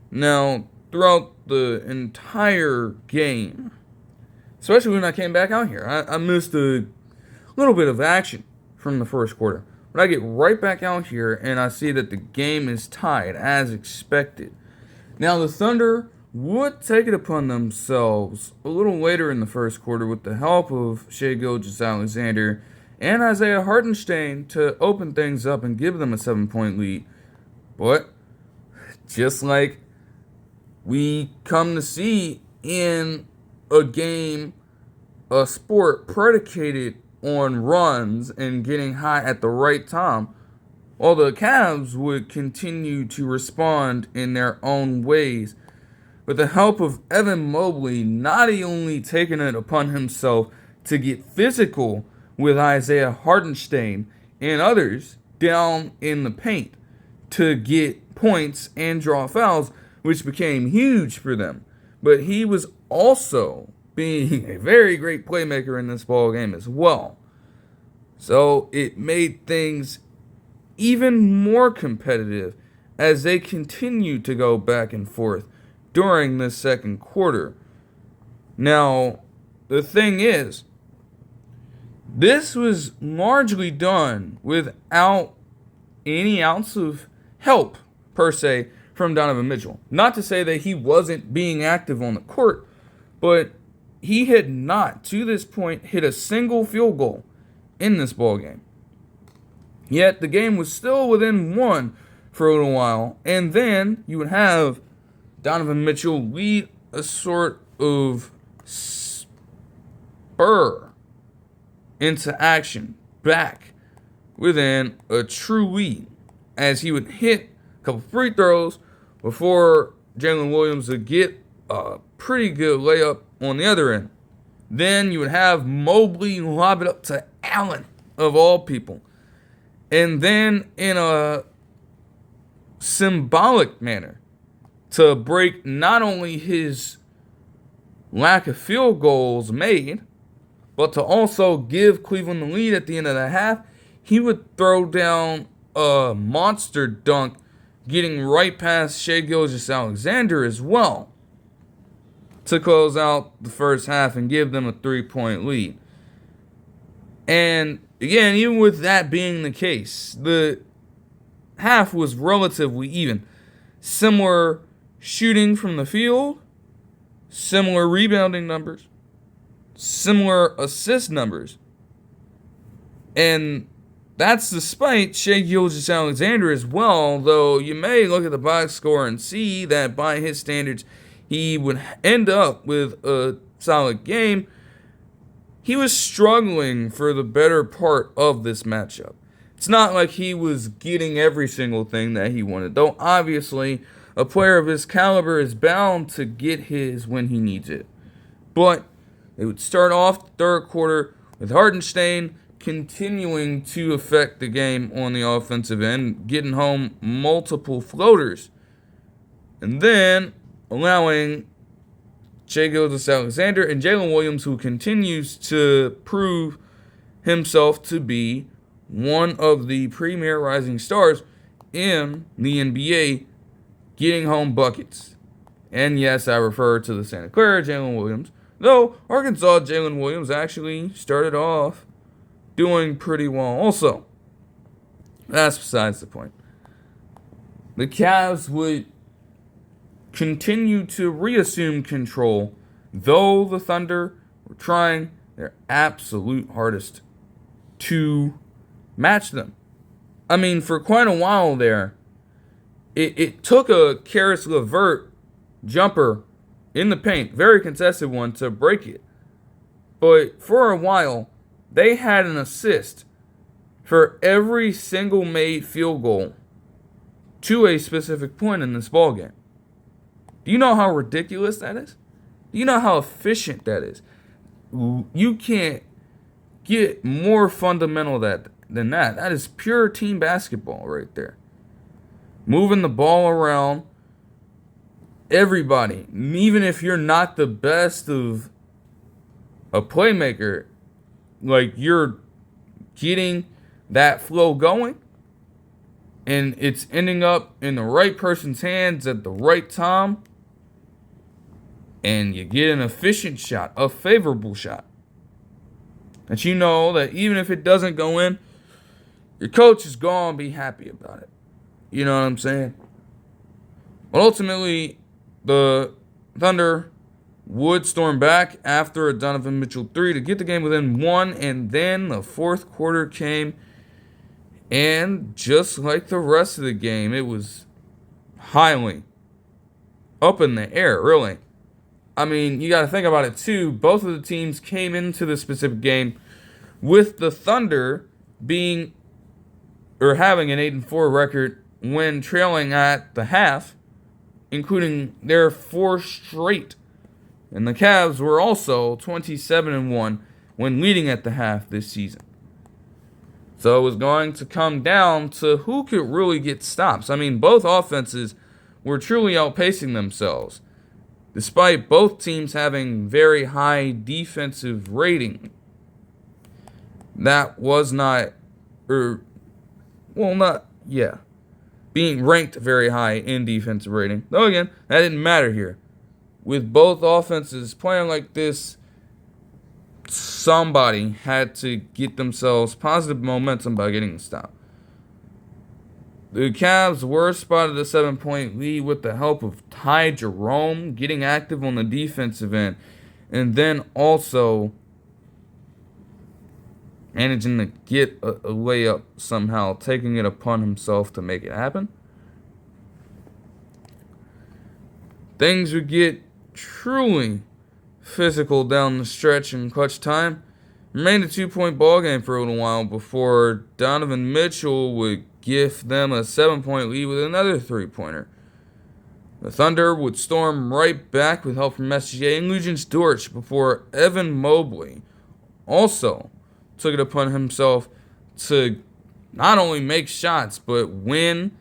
Now, throughout the entire game, especially when I came back out here, I missed a little bit of action from the first quarter. But I get right back out here and I see that the game is tied as expected. Now, the Thunder would take it upon themselves a little later in the first quarter with the help of Shai Gilgeous-Alexander and Isaiah Hartenstein to open things up and give them a 7-point lead. But just like we come to see in a game, a sport predicated on runs and getting high at the right time, while the Cavs would continue to respond in their own ways, with the help of Evan Mobley not only taking it upon himself to get physical with Isaiah Hartenstein and others down in the paint to get points and draw fouls, which became huge for them. But he was also being a very great playmaker in this ball game as well. So it made things even more competitive as they continued to go back and forth during the second quarter. Now, the thing is, this was largely done without any ounce of help, per se, from Donovan Mitchell. Not to say that he wasn't being active on the court, but he had not, to this point, hit a single field goal in this ballgame. Yet the game was still within one for a little while, and then you would have Donovan Mitchell lead a sort of spur into action back within a true lead, as he would hit a couple free throws before Jalen Williams would get a pretty good layup on the other end. Then you would have Mobley lob it up to Allen, of all people. And then in a symbolic manner, to break not only his lack of field goals made, but to also give Cleveland the lead at the end of the half, he would throw down a monster dunk, getting right past Shai Gilgeous-Alexander as well to close out the first half and give them a 3-point lead. And again, even with that being the case, the half was relatively even. Similar shooting from the field, similar rebounding numbers, similar assist numbers. And that's despite Shai Gilgeous-Alexander as well, though you may look at the box score and see that by his standards, he would end up with a solid game. He was struggling for the better part of this matchup. It's not like he was getting every single thing that he wanted, though obviously a player of his caliber is bound to get his when he needs it. But it would start off the third quarter with Hartenstein continuing to affect the game on the offensive end, getting home multiple floaters, and then allowing Shai Gilgeous-Alexander and Jalen Williams, who continues to prove himself to be one of the premier rising stars in the NBA, getting home buckets. And yes, I refer to the Santa Clara Jalen Williams, though Arkansas Jalen Williams actually started off doing pretty well also. That's besides the point. The Cavs would continue to reassume control, though the Thunder were trying their absolute hardest to match them. I mean, for quite a while there, it took a Karis LeVert jumper in the paint, very contested one, to break it. But for a while, they had an assist for every single made field goal to a specific point in this ballgame. Do you know how ridiculous that is? Do you know how efficient that is? You can't get more fundamental than that. That is pure team basketball right there. Moving the ball around, everybody, even if you're not the best of a playmaker, like you're getting that flow going, and it's ending up in the right person's hands at the right time, and you get an efficient shot, a favorable shot, that you know that even if it doesn't go in, your coach is going to be happy about it. You know what I'm saying? But ultimately, the Thunder would storm back after a Donovan Mitchell 3 to get the game within 1, and then the fourth quarter came, and just like the rest of the game, it was highly up in the air, really. I mean, you got to think about it too. Both of the teams came into this specific game with the Thunder having an 8-4 record when trailing at the half, including their 4 straight. And the Cavs were also 27-1 when leading at the half this season. So it was going to come down to who could really get stops. I mean, both offenses were truly outpacing themselves, despite both teams having very high defensive rating. That was being ranked very high in defensive rating. Though again, that didn't matter here. With both offenses playing like this, somebody had to get themselves positive momentum by getting a stop. The Cavs were spotted a 7-point lead with the help of Ty Jerome getting active on the defensive end, and then also managing to get a layup somehow, taking it upon himself to make it happen. Things would get truly physical down the stretch in clutch time. Remained a 2-point ball game for a little while before Donovan Mitchell would gift them a 7-point lead with another 3-pointer. The Thunder would storm right back with help from SGA and Luguentz Dort before Evan Mobley also took it upon himself to not only make shots, but when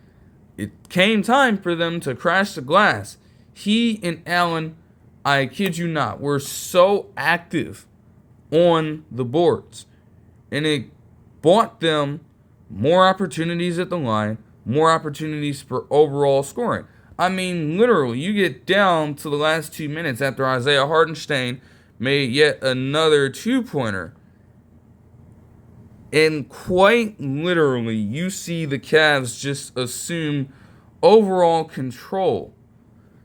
it came time for them to crash the glass, he and Allen, I kid you not, were so active on the boards. And it bought them more opportunities at the line, more opportunities for overall scoring. I mean, literally, you get down to the last 2 minutes after Isaiah Hartenstein made yet another two-pointer. And quite literally, you see the Cavs just assume overall control.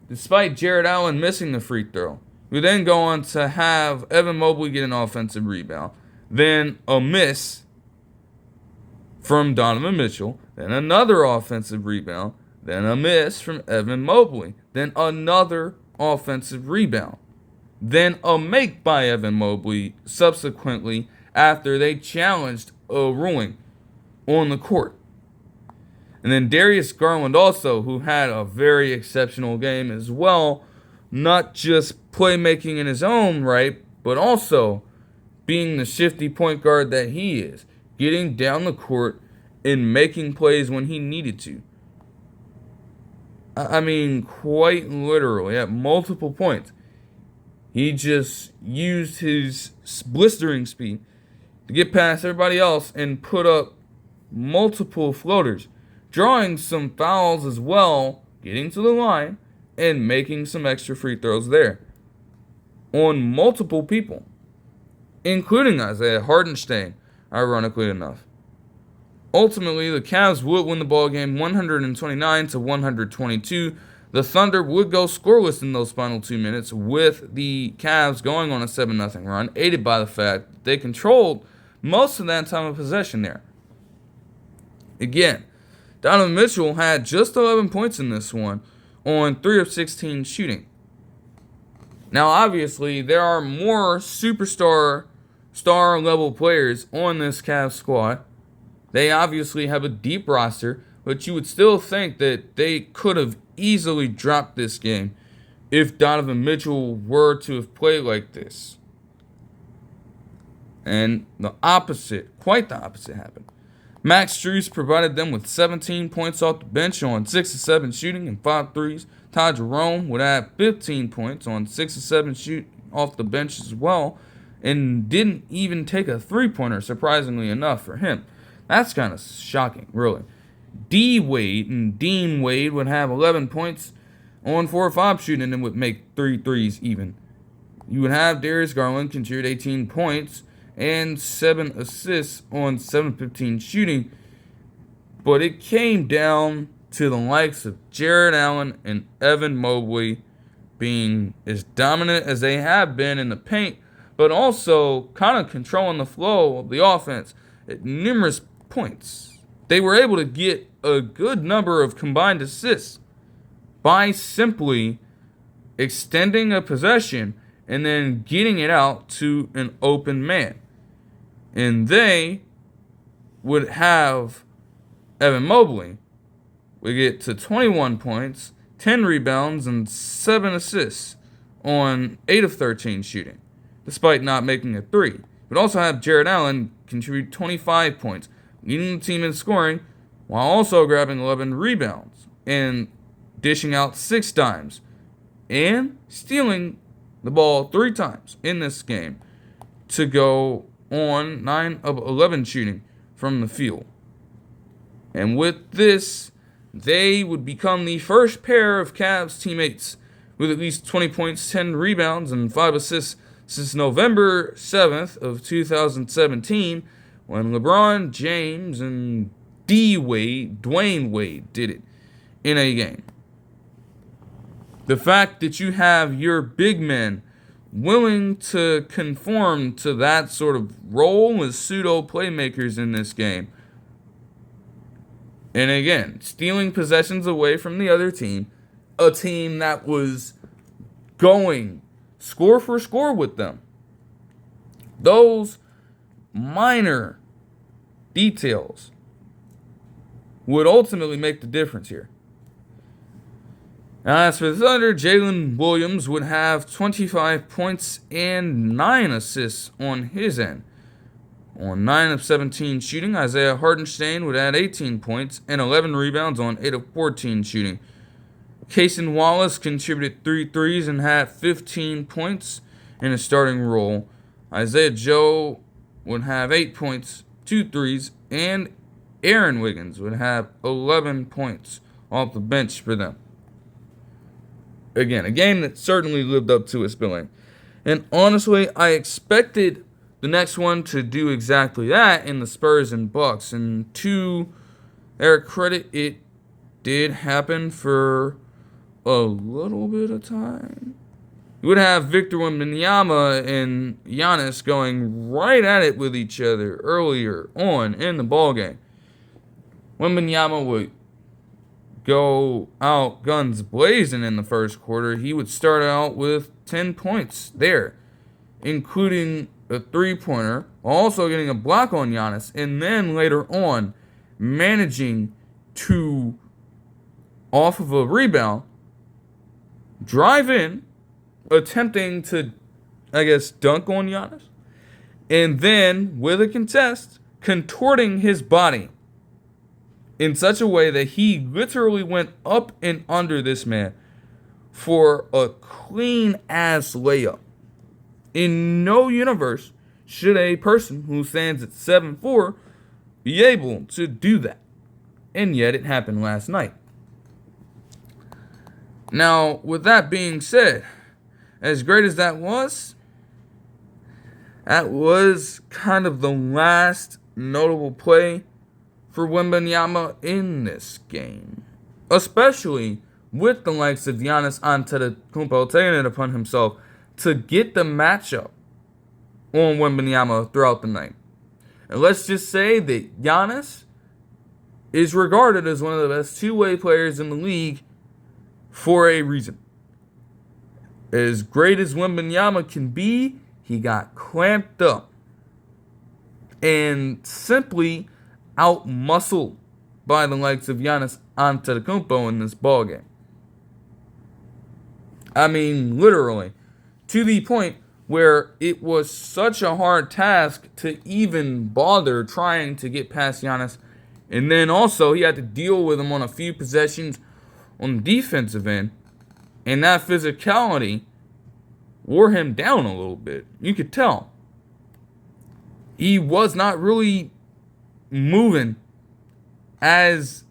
Despite Jared Allen missing the free throw, we then go on to have Evan Mobley get an offensive rebound, then a miss from Donovan Mitchell, then another offensive rebound, then a miss from Evan Mobley, then another offensive rebound, then a make by Evan Mobley subsequently after they challenged a ruling on the court. And then Darius Garland also, who had a very exceptional game as well, not just playmaking in his own right, but also being the shifty point guard that he is, getting down the court and making plays when he needed to. I mean, quite literally, at multiple points, he just used his blistering speed to get past everybody else and put up multiple floaters, drawing some fouls as well, getting to the line, and making some extra free throws there on multiple people, including Isaiah Hartenstein, ironically enough. Ultimately, the Cavs would win the ballgame 129-122. The Thunder would go scoreless in those final 2 minutes, with the Cavs going on a 7-0 run, aided by the fact that they controlled most of that time of possession there. Again, Donovan Mitchell had just 11 points in this one on 3 of 16 shooting. Now, obviously, there are more superstar, star-level players on this Cavs squad. They obviously have a deep roster, but you would still think that they could have easily dropped this game if Donovan Mitchell were to have played like this. And the opposite, quite the opposite, happened. Max Strus provided them with 17 points off the bench on 6 of 7 shooting and 5 threes. Ty Jerome would add 15 points on 6 of 7 shooting off the bench as well, and didn't even take a three-pointer, surprisingly enough for him. That's kind of shocking, really. D-Wade and Dean Wade would have 11 points on 4 or 5 shooting and would make 3 threes even. You would have Darius Garland contribute 18 points and 7 assists on 7-15 shooting. But it came down to the likes of Jared Allen and Evan Mobley being as dominant as they have been in the paint, but also kind of controlling the flow of the offense at numerous points. They were able to get a good number of combined assists by simply extending a possession and then getting it out to an open man. And they would have Evan Mobley would get to 21 points, 10 rebounds, and 7 assists on 8 of 13 shooting, despite not making a three. Would also have Jared Allen contribute 25 points, leading the team in scoring, while also grabbing 11 rebounds and dishing out 6 dimes and stealing the ball 3 times in this game to go on 9 of 11 shooting from the field. And with this, they would become the first pair of Cavs teammates with at least 20 points, 10 rebounds, and 5 assists since November 7th of 2017, when LeBron James and Dwayne Wade did it in a game. The fact that you have your big men willing to conform to that sort of role as pseudo playmakers in this game, and again, stealing possessions away from the other team, a team that was going score for score with them. Those minor details would ultimately make the difference here. Now, as for the Thunder, Jalen Williams would have 25 points and 9 assists on his end. On 9 of 17 shooting, Isaiah Hartenstein would add 18 points and 11 rebounds on 8 of 14 shooting. Cason Wallace contributed 3 threes and had 15 points in a starting role. Isaiah Joe would have 8 points, 2 threes, and Aaron Wiggins would have 11 points off the bench for them. Again, a game that certainly lived up to its billing. And honestly, I expected the next one to do exactly that in the Spurs and Bucks. And to their credit, it did happen for a little bit of time. You would have Victor Wembanyama and Giannis going right at it with each other earlier on in the ballgame. Wembanyama would go out guns blazing in the first quarter. He would start out with 10 points there, including a three-pointer, also getting a block on Giannis, and then later on managing to, off of a rebound, drive in, attempting to, dunk on Giannis, and then, with a contest, contorting his body in such a way that he literally went up and under this man for a clean-ass layup. In no universe should a person who stands at 7'4" be able to do that. And yet it happened last night. Now, with that being said, as great as that was kind of the last notable play for Wembanyama in this game. Especially with the likes of Giannis Antetokounmpo taking it upon himself to get the matchup on Wembanyama throughout the night. And let's just say that Giannis is regarded as one of the best two-way players in the league for a reason. As great as Wembanyama can be, he got clamped up and simply out-muscled by the likes of Giannis Antetokounmpo in this ballgame. I mean, literally, to the point where it was such a hard task to even bother trying to get past Giannis. And then also, he had to deal with him on a few possessions on the defensive end. And that physicality wore him down a little bit. You could tell. He was not really moving as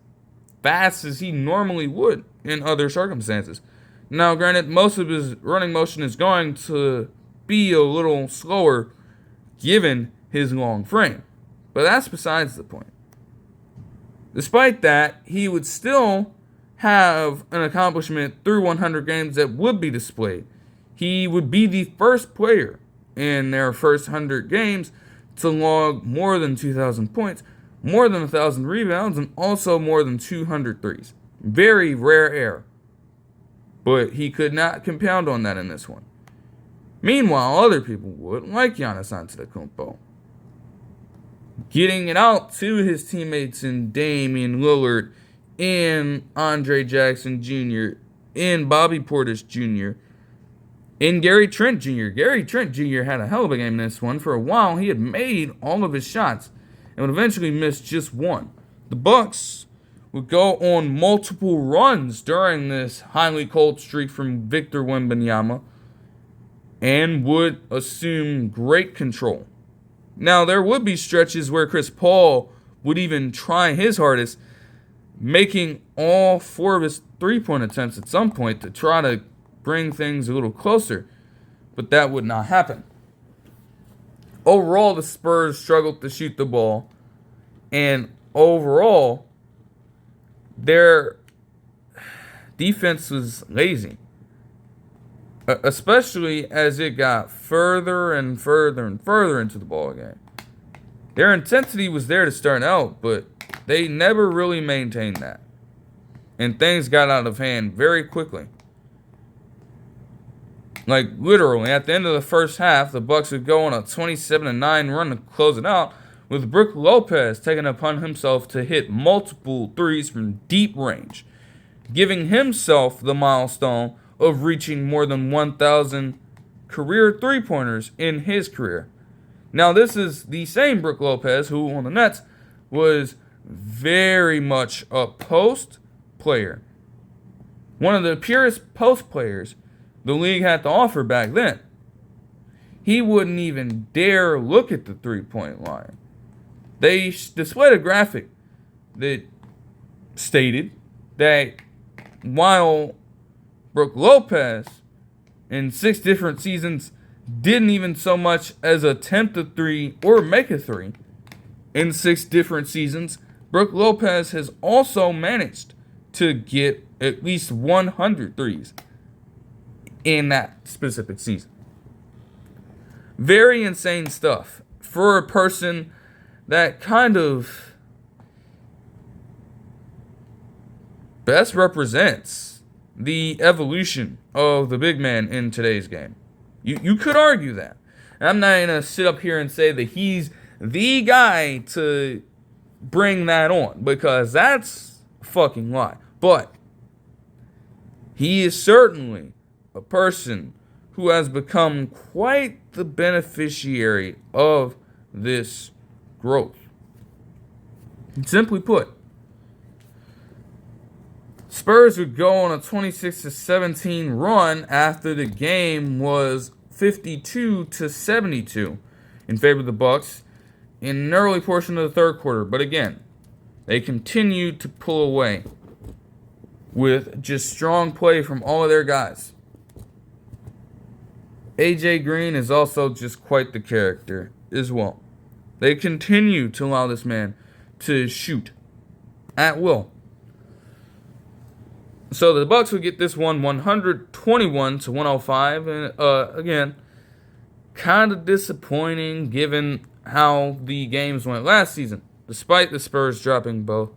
fast as he normally would in other circumstances. Now, granted, most of his running motion is going to be a little slower given his long frame. But that's besides the point. Despite that, he would still have an accomplishment through 100 games that would be displayed. He would be the first player in their first 100 games to log more than 2,000 points, more than 1,000 rebounds, and also more than 200 threes. Very rare air. But he could not compound on that in this one. Meanwhile, other people would, like Giannis Antetokounmpo, getting it out to his teammates in Damian Lillard, in Andre Jackson Jr., in Bobby Portis Jr., in Gary Trent Jr. Gary Trent Jr. had a hell of a game in this one. For a while, he had made all of his shots and would eventually miss just one. The Bucks would go on multiple runs during this highly cold streak from Victor Wembanyama and would assume great control. Now, there would be stretches where Chris Paul would even try his hardest, making all 4 of his three-point attempts at some point to try to bring things a little closer, but that would not happen. Overall, the Spurs struggled to shoot the ball, and overall, their defense was lazy, especially as it got further and further and further into the ball game. Their intensity was there to start out, but they never really maintained that, and things got out of hand very quickly. Like, literally, at the end of the first half, the Bucks would go on a 27-9 run to close it out, with Brook Lopez taking it upon himself to hit multiple threes from deep range, giving himself the milestone of reaching more than 1,000 career three-pointers in his career. Now, this is the same Brook Lopez who, on the Nets, was very much a post player. One of the purest post players the league had to offer back then. He wouldn't even dare look at the three-point line. They displayed a graphic that stated that while Brook Lopez in 6 different seasons didn't even so much as attempt a 3 or make a 3 in 6 different seasons, Brook Lopez has also managed to get at least 100 threes in that specific season. Very insane stuff for a person that kind of best represents the evolution of the big man in today's game. You could argue that. And I'm not going to sit up here and say that he's the guy to bring that on, because that's a fucking lie. But he is certainly a person who has become quite the beneficiary of this growth. Simply put, Spurs would go on a 26-17 run after the game was 52-72 in favor of the Bucks in an early portion of the third quarter. But again, they continued to pull away with just strong play from all of their guys. AJ Green is also just quite the character as well. They continue to allow this man to shoot at will. So the Bucks would get this one 121-105, and again, kind of disappointing given how the games went last season, despite the Spurs dropping both.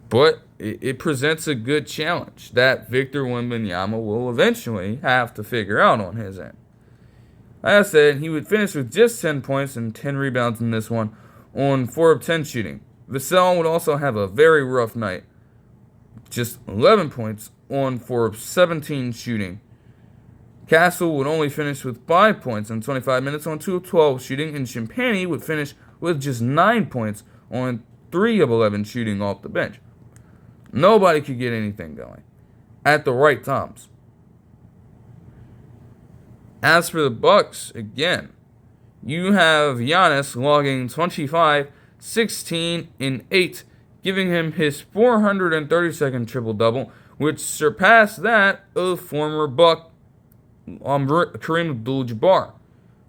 But it presents a good challenge that Victor Wembanyama will eventually have to figure out on his end. Like I said, he would finish with just 10 points and 10 rebounds in this one on 4 of 10 shooting. Vassell would also have a very rough night. Just 11 points on 4 of 17 shooting. Castle would only finish with 5 points in 25 minutes on 2 of 12 shooting, and Champagny would finish with just 9 points on 3 of 11 shooting off the bench. Nobody could get anything going at the right times. As for the Bucks, again, you have Giannis logging 25, 16, and 8, giving him his 432nd triple-double, which surpassed that of former Buck Kareem Abdul-Jabbar,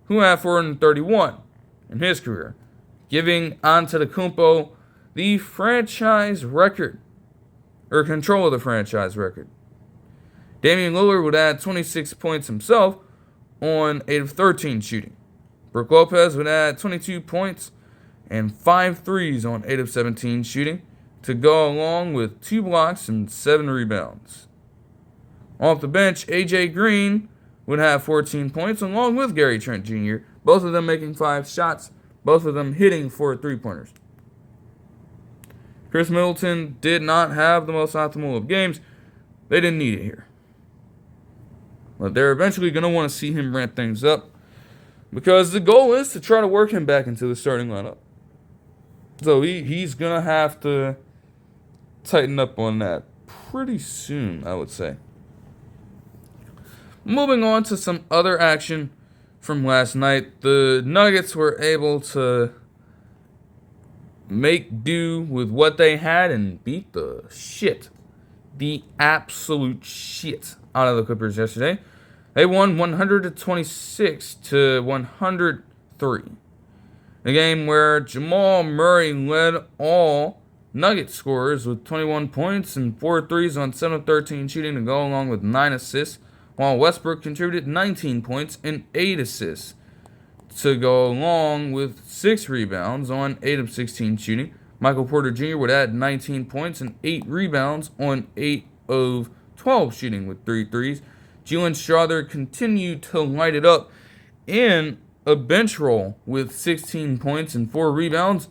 who had 431 in his career, giving Antetokounmpo the franchise record, or control of the franchise record. Damian Lillard would add 26 points himself on 8 of 13 shooting. Brook Lopez would add 22 points and 5 threes on 8 of 17 shooting to go along with 2 blocks and 7 rebounds. Off the bench, AJ Green would have 14 points along with Gary Trent Jr., both of them making 5 shots, both of them hitting 4 three-pointers. Chris Middleton did not have the most optimal of games. They didn't need it here. But they're eventually going to want to see him ramp things up, because the goal is to try to work him back into the starting lineup. So he's going to have to tighten up on that pretty soon, I would say. Moving on to some other action from last night. The Nuggets were able to make do with what they had and beat the absolute shit out of the Clippers yesterday. They won 126-103. A game where Jamal Murray led all Nugget scorers with 21 points and 4 threes on 7 of 13 shooting to go along with 9 assists, while Westbrook contributed 19 points and 8 assists to go along with 6 rebounds on 8 of 16 shooting. Michael Porter Jr. would add 19 points and 8 rebounds on 8 of 12 shooting with 3 threes. Jalen Strawther continued to light it up in a bench roll with 16 points and 4 rebounds,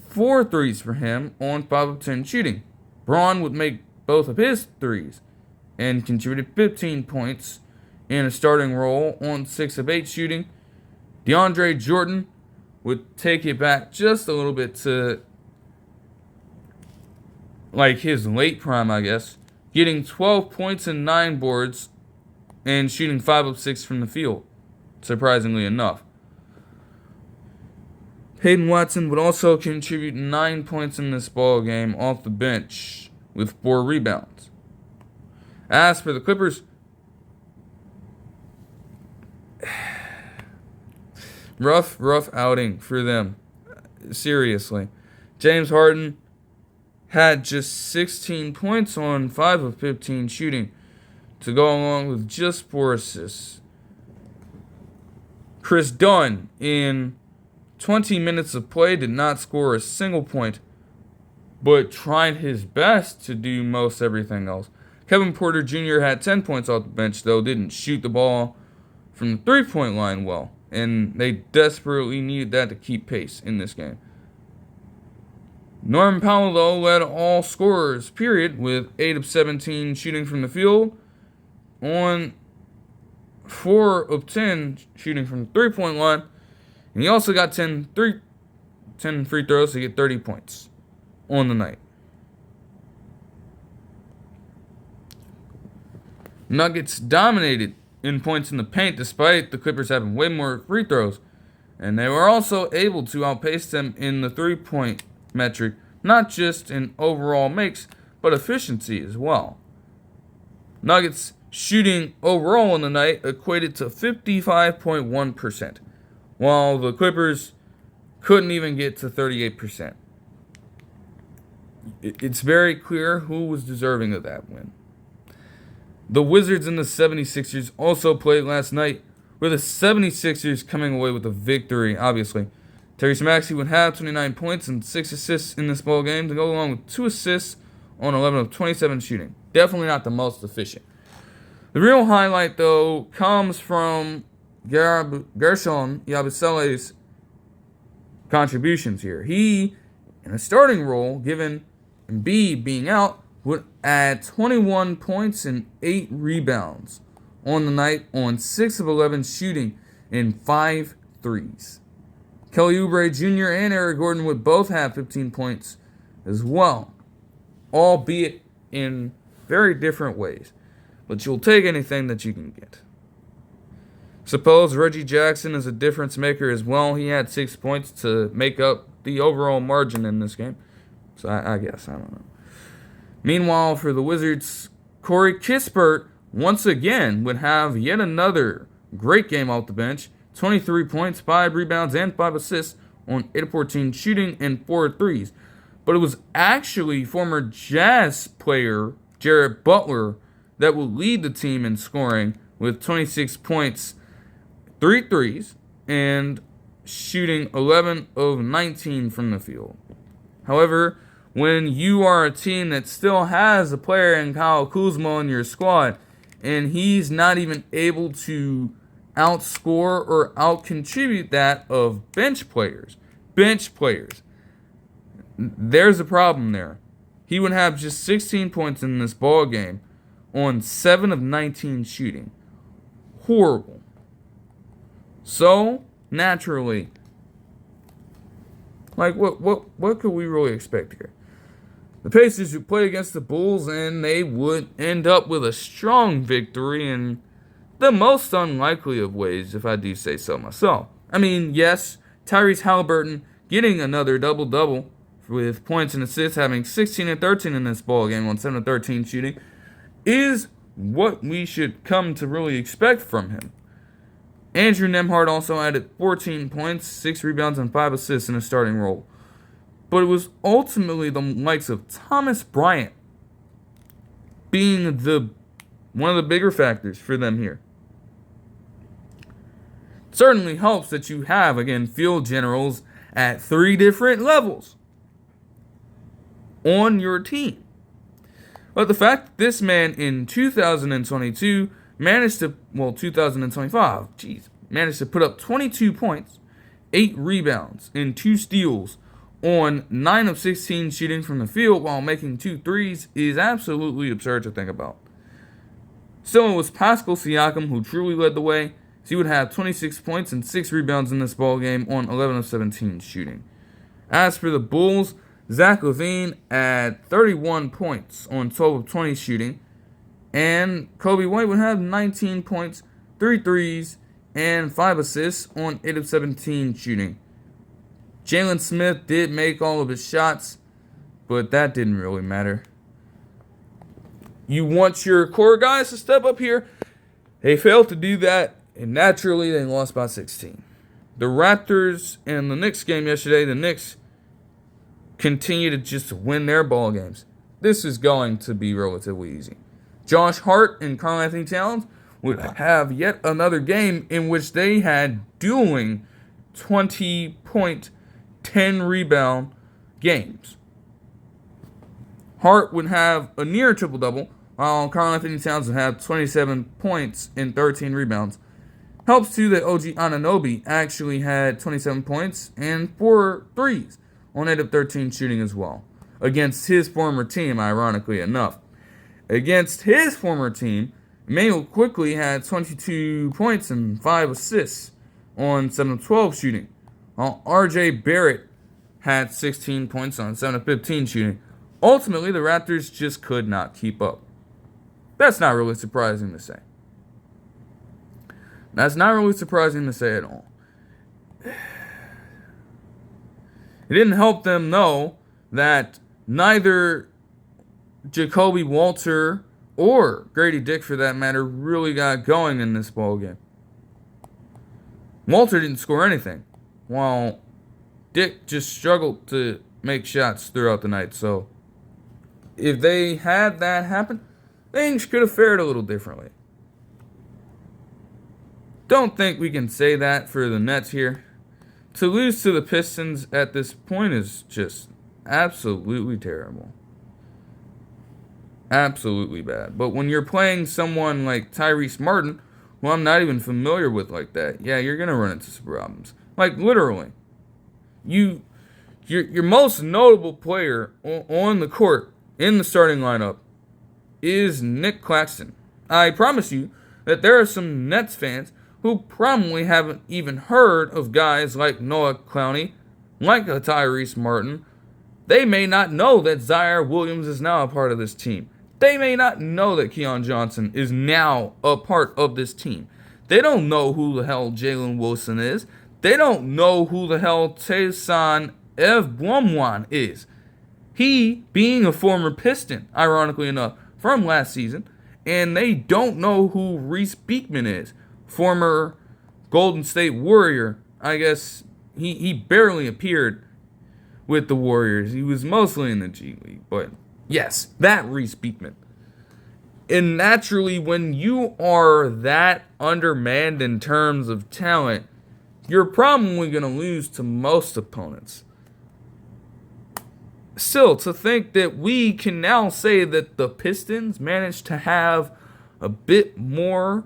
4 threes for him on 5 of 10 shooting. Braun would make both of his threes and contributed 15 points in a starting role on 6 of 8 shooting. DeAndre Jordan would take it back just a little bit to like his late prime, I guess, getting 12 points and 9 boards and shooting 5 of 6 from the field, surprisingly enough. Hayden Watson would also contribute 9 points in this ball game off the bench with 4 rebounds. As for the Clippers, rough outing for them. Seriously. James Harden had just 16 points on 5 of 15 shooting to go along with just 4 assists. Chris Dunn, in 20 minutes of play, did not score a single point, but tried his best to do most everything else. Kevin Porter Jr. had 10 points off the bench, though, didn't shoot the ball from the three-point line well, and they desperately needed that to keep pace in this game. Norman Powell, though, led all scorers, period, with 8 of 17 shooting from the field on 4 of 10 shooting from the three-point line, and he also got 10 free throws to get 30 points on the night. Nuggets dominated in points in the paint despite the Clippers having way more free throws, and they were also able to outpace them in the three-point metric, not just in overall makes, but efficiency as well. Nuggets shooting overall in the night equated to 55.1%, while the Clippers couldn't even get to 38%. It's very clear who was deserving of that win. The Wizards and the 76ers also played last night, with the 76ers coming away with a victory, obviously. Tyrese Maxey would have 29 points and 6 assists in this ball game to go along with 2 assists on 11 of 27 shooting. Definitely not the most efficient. The real highlight, though, comes from Gershon Yabusele's contributions here. He, in a starting role, given Embiid being out, would add 21 points and 8 rebounds on the night on 6 of 11 shooting in 5 threes. Kelly Oubre Jr. and Eric Gordon would both have 15 points as well, albeit in very different ways. But you'll take anything that you can get. Suppose Reggie Jackson is a difference maker as well. He had 6 points to make up the overall margin in this game. So I guess, I don't know. Meanwhile, for the Wizards, Corey Kispert once again would have yet another great game off the bench. 23 points, 5 rebounds, and 5 assists on 8 of 14 shooting and 4 threes. But it was actually former Jazz player Jared Butler that will lead the team in scoring with 26 points, 3 threes, and shooting 11 of 19 from the field. However, when you are a team that still has a player in Kyle Kuzma in your squad, and he's not even able to outscore or outcontribute that of bench players, there's a problem there. He would have just 16 points in this ball game on 7 of 19 shooting. Horrible. So, naturally, what could we really expect here? The Pacers would play against the Bulls, and they would end up with a strong victory in the most unlikely of ways, if I do say so myself. I mean, yes, Tyrese Halliburton getting another double-double with points and assists, having 16 and 13 in this ball game on 7 of 13 shooting, is what we should come to really expect from him. Andrew Nembhard also added 14 points, 6 rebounds, and 5 assists in a starting role. But it was ultimately the likes of Thomas Bryant being one of the bigger factors for them here. It certainly helps that you have, again, field generals at 3 different levels on your team. But the fact that this man in 2022 managed to put up 22 points, 8 rebounds, and 2 steals on 9 of 16 shooting from the field while making 2 threes is absolutely absurd to think about. Still, it was Pascal Siakam who truly led the way. He would have 26 points and 6 rebounds in this ball game on 11 of 17 shooting. As for the Bulls, Zach LaVine had 31 points on 12 of 20 shooting, and Kobe White would have 19 points, 3 threes, and 5 assists on 8 of 17 shooting. Jalen Smith did make all of his shots, but that didn't really matter. You want your core guys to step up here. They failed to do that, and naturally they lost by 16. The Raptors and the Knicks game yesterday, the Knicks continue to just win their ball games. This is going to be relatively easy. Josh Hart and Karl-Anthony Towns would have yet another game in which they had dueling 20-point, 10-rebound games. Hart would have a near triple-double, while Karl-Anthony Towns would have 27 points and 13 rebounds. Helps too that OG Anunoby actually had 27 points and 4 threes on 8 of 13 shooting as well, against his former team, ironically enough. Against his former team, Emmanuel Quickley had 22 points and 5 assists on 7 of 12 shooting, while RJ Barrett had 16 points on 7 of 15 shooting. Ultimately, the Raptors just could not keep up. That's not really surprising to say. That's not really surprising to say at all. It didn't help them know that neither Jacoby Walter or Grady Dick, for that matter, really got going in this ballgame. Walter didn't score anything, while Dick just struggled to make shots throughout the night. So, if they had that happen, things could have fared a little differently. Don't think we can say that for the Nets here. To lose to the Pistons at this point is just absolutely terrible. Absolutely bad. But when you're playing someone like Tyrese Martin, who I'm not even familiar with like that, yeah, you're going to run into some problems. Like, literally. Your most notable player on the court in the starting lineup is Nick Claxton. I promise you that there are some Nets fans who probably haven't even heard of guys like Noah Clowney, like a Tyrese Martin. They may not know that Zaire Williams is now a part of this team. They may not know that Keon Johnson is now a part of this team. They don't know who the hell Jalen Wilson is. They don't know who the hell Tayson Evblumwan is. He being a former Piston, ironically enough, from last season. And they don't know who Reese Beekman is. Former Golden State Warrior. I guess he barely appeared with the Warriors. He was mostly in the G League. But yes, that Reese Beekman. And naturally, when you are that undermanned in terms of talent, you're probably going to lose to most opponents. Still, to think that we can now say that the Pistons managed to have a bit more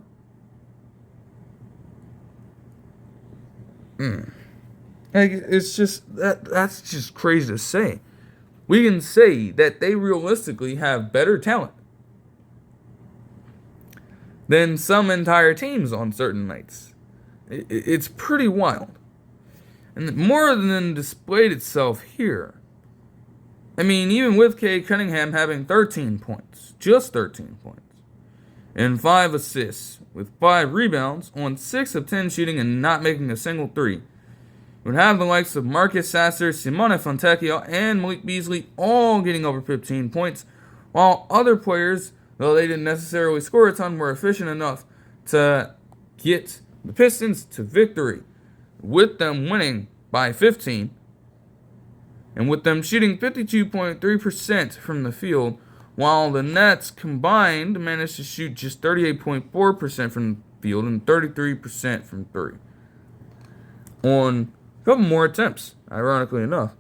like, it's just that's just crazy to say. We can say that they realistically have better talent than some entire teams on certain nights. It's pretty wild. And more than displayed itself here. I mean, even with Cade Cunningham having 13 points, just 13 points, and 5 assists, with 5 rebounds on 6 of 10 shooting and not making a single three, would have the likes of Marcus Sasser, Simone Fontecchio, and Malik Beasley all getting over 15 points, while other players, though they didn't necessarily score a ton, were efficient enough to get the Pistons to victory, with them winning by 15, and with them shooting 52.3% from the field, while the Nets combined managed to shoot just 38.4% from the field and 33% from three on a couple more attempts, ironically enough.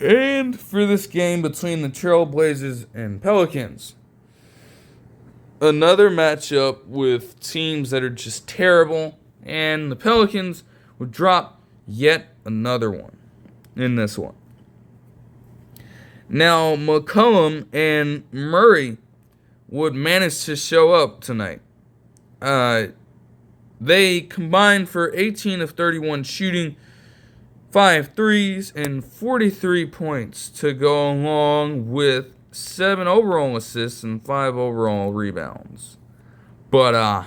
And for this game between the Trailblazers and Pelicans, another matchup with teams that are just terrible, and the Pelicans would drop yet another one in this one. Now, McCollum and Murray would manage to show up tonight. They combined for 18 of 31 shooting, 5 threes, and 43 points to go along with 7 overall assists and 5 overall rebounds. But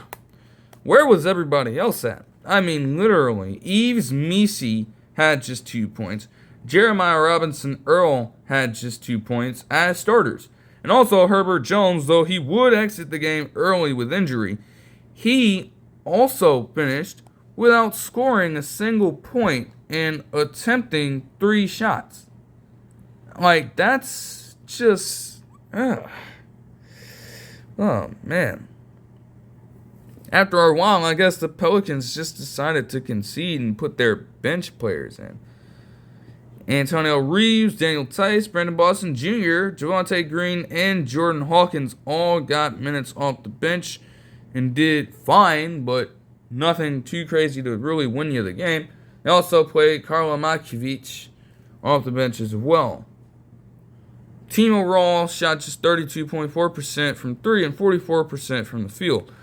Where was everybody else at? I mean, literally, Yves Missi had just 2 points. Jeremiah Robinson Earl had just 2 points as starters. And also Herbert Jones, though he would exit the game early with injury, he also finished without scoring a single point and attempting 3 shots. Like, that's just... oh, man. After a while, I guess the Pelicans just decided to concede and put their bench players in. Antonio Reeves, Daniel Tice, Brandon Boston Jr., Javonte Green, and Jordan Hawkins all got minutes off the bench and did fine, but nothing too crazy to really win you the game. They also played Karlo Makiewicz off the bench as well. Team overall shot just 32.4% from 3 and 44% from the field.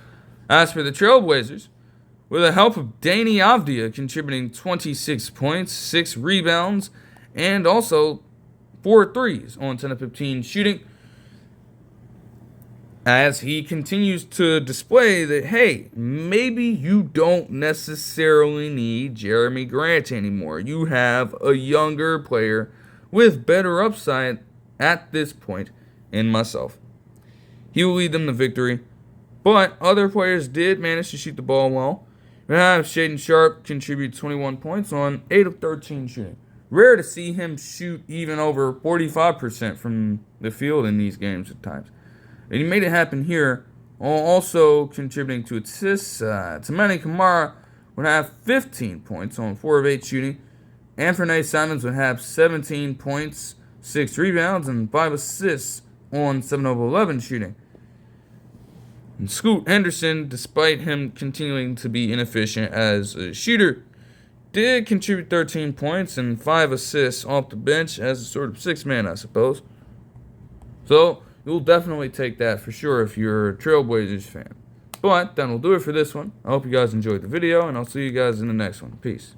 As for the Trailblazers, with the help of Deni Avdija contributing 26 points, 6 rebounds, and also 4 threes on 10 of 15 shooting, as he continues to display that, hey, maybe you don't necessarily need Jeremy Grant anymore. You have a younger player with better upside at this point in myself. He will lead them to victory, but other players did manage to shoot the ball well. We have Shaedon Sharpe contribute 21 points on 8 of 13 shooting. Rare to see him shoot even over 45% from the field in these games at times. And he made it happen here, also contributing to assists. Tamani Kamara would have 15 points on 4 of 8 shooting. Anthony Simons would have 17 points, 6 rebounds, and 5 assists on 7 of 11 shooting. And Scoot Henderson, despite him continuing to be inefficient as a shooter, did contribute 13 points and 5 assists off the bench as a sort of 6-man, I suppose. So, you'll definitely take that for sure if you're a Trailblazers fan. But, that'll do it for this one. I hope you guys enjoyed the video, and I'll see you guys in the next one. Peace.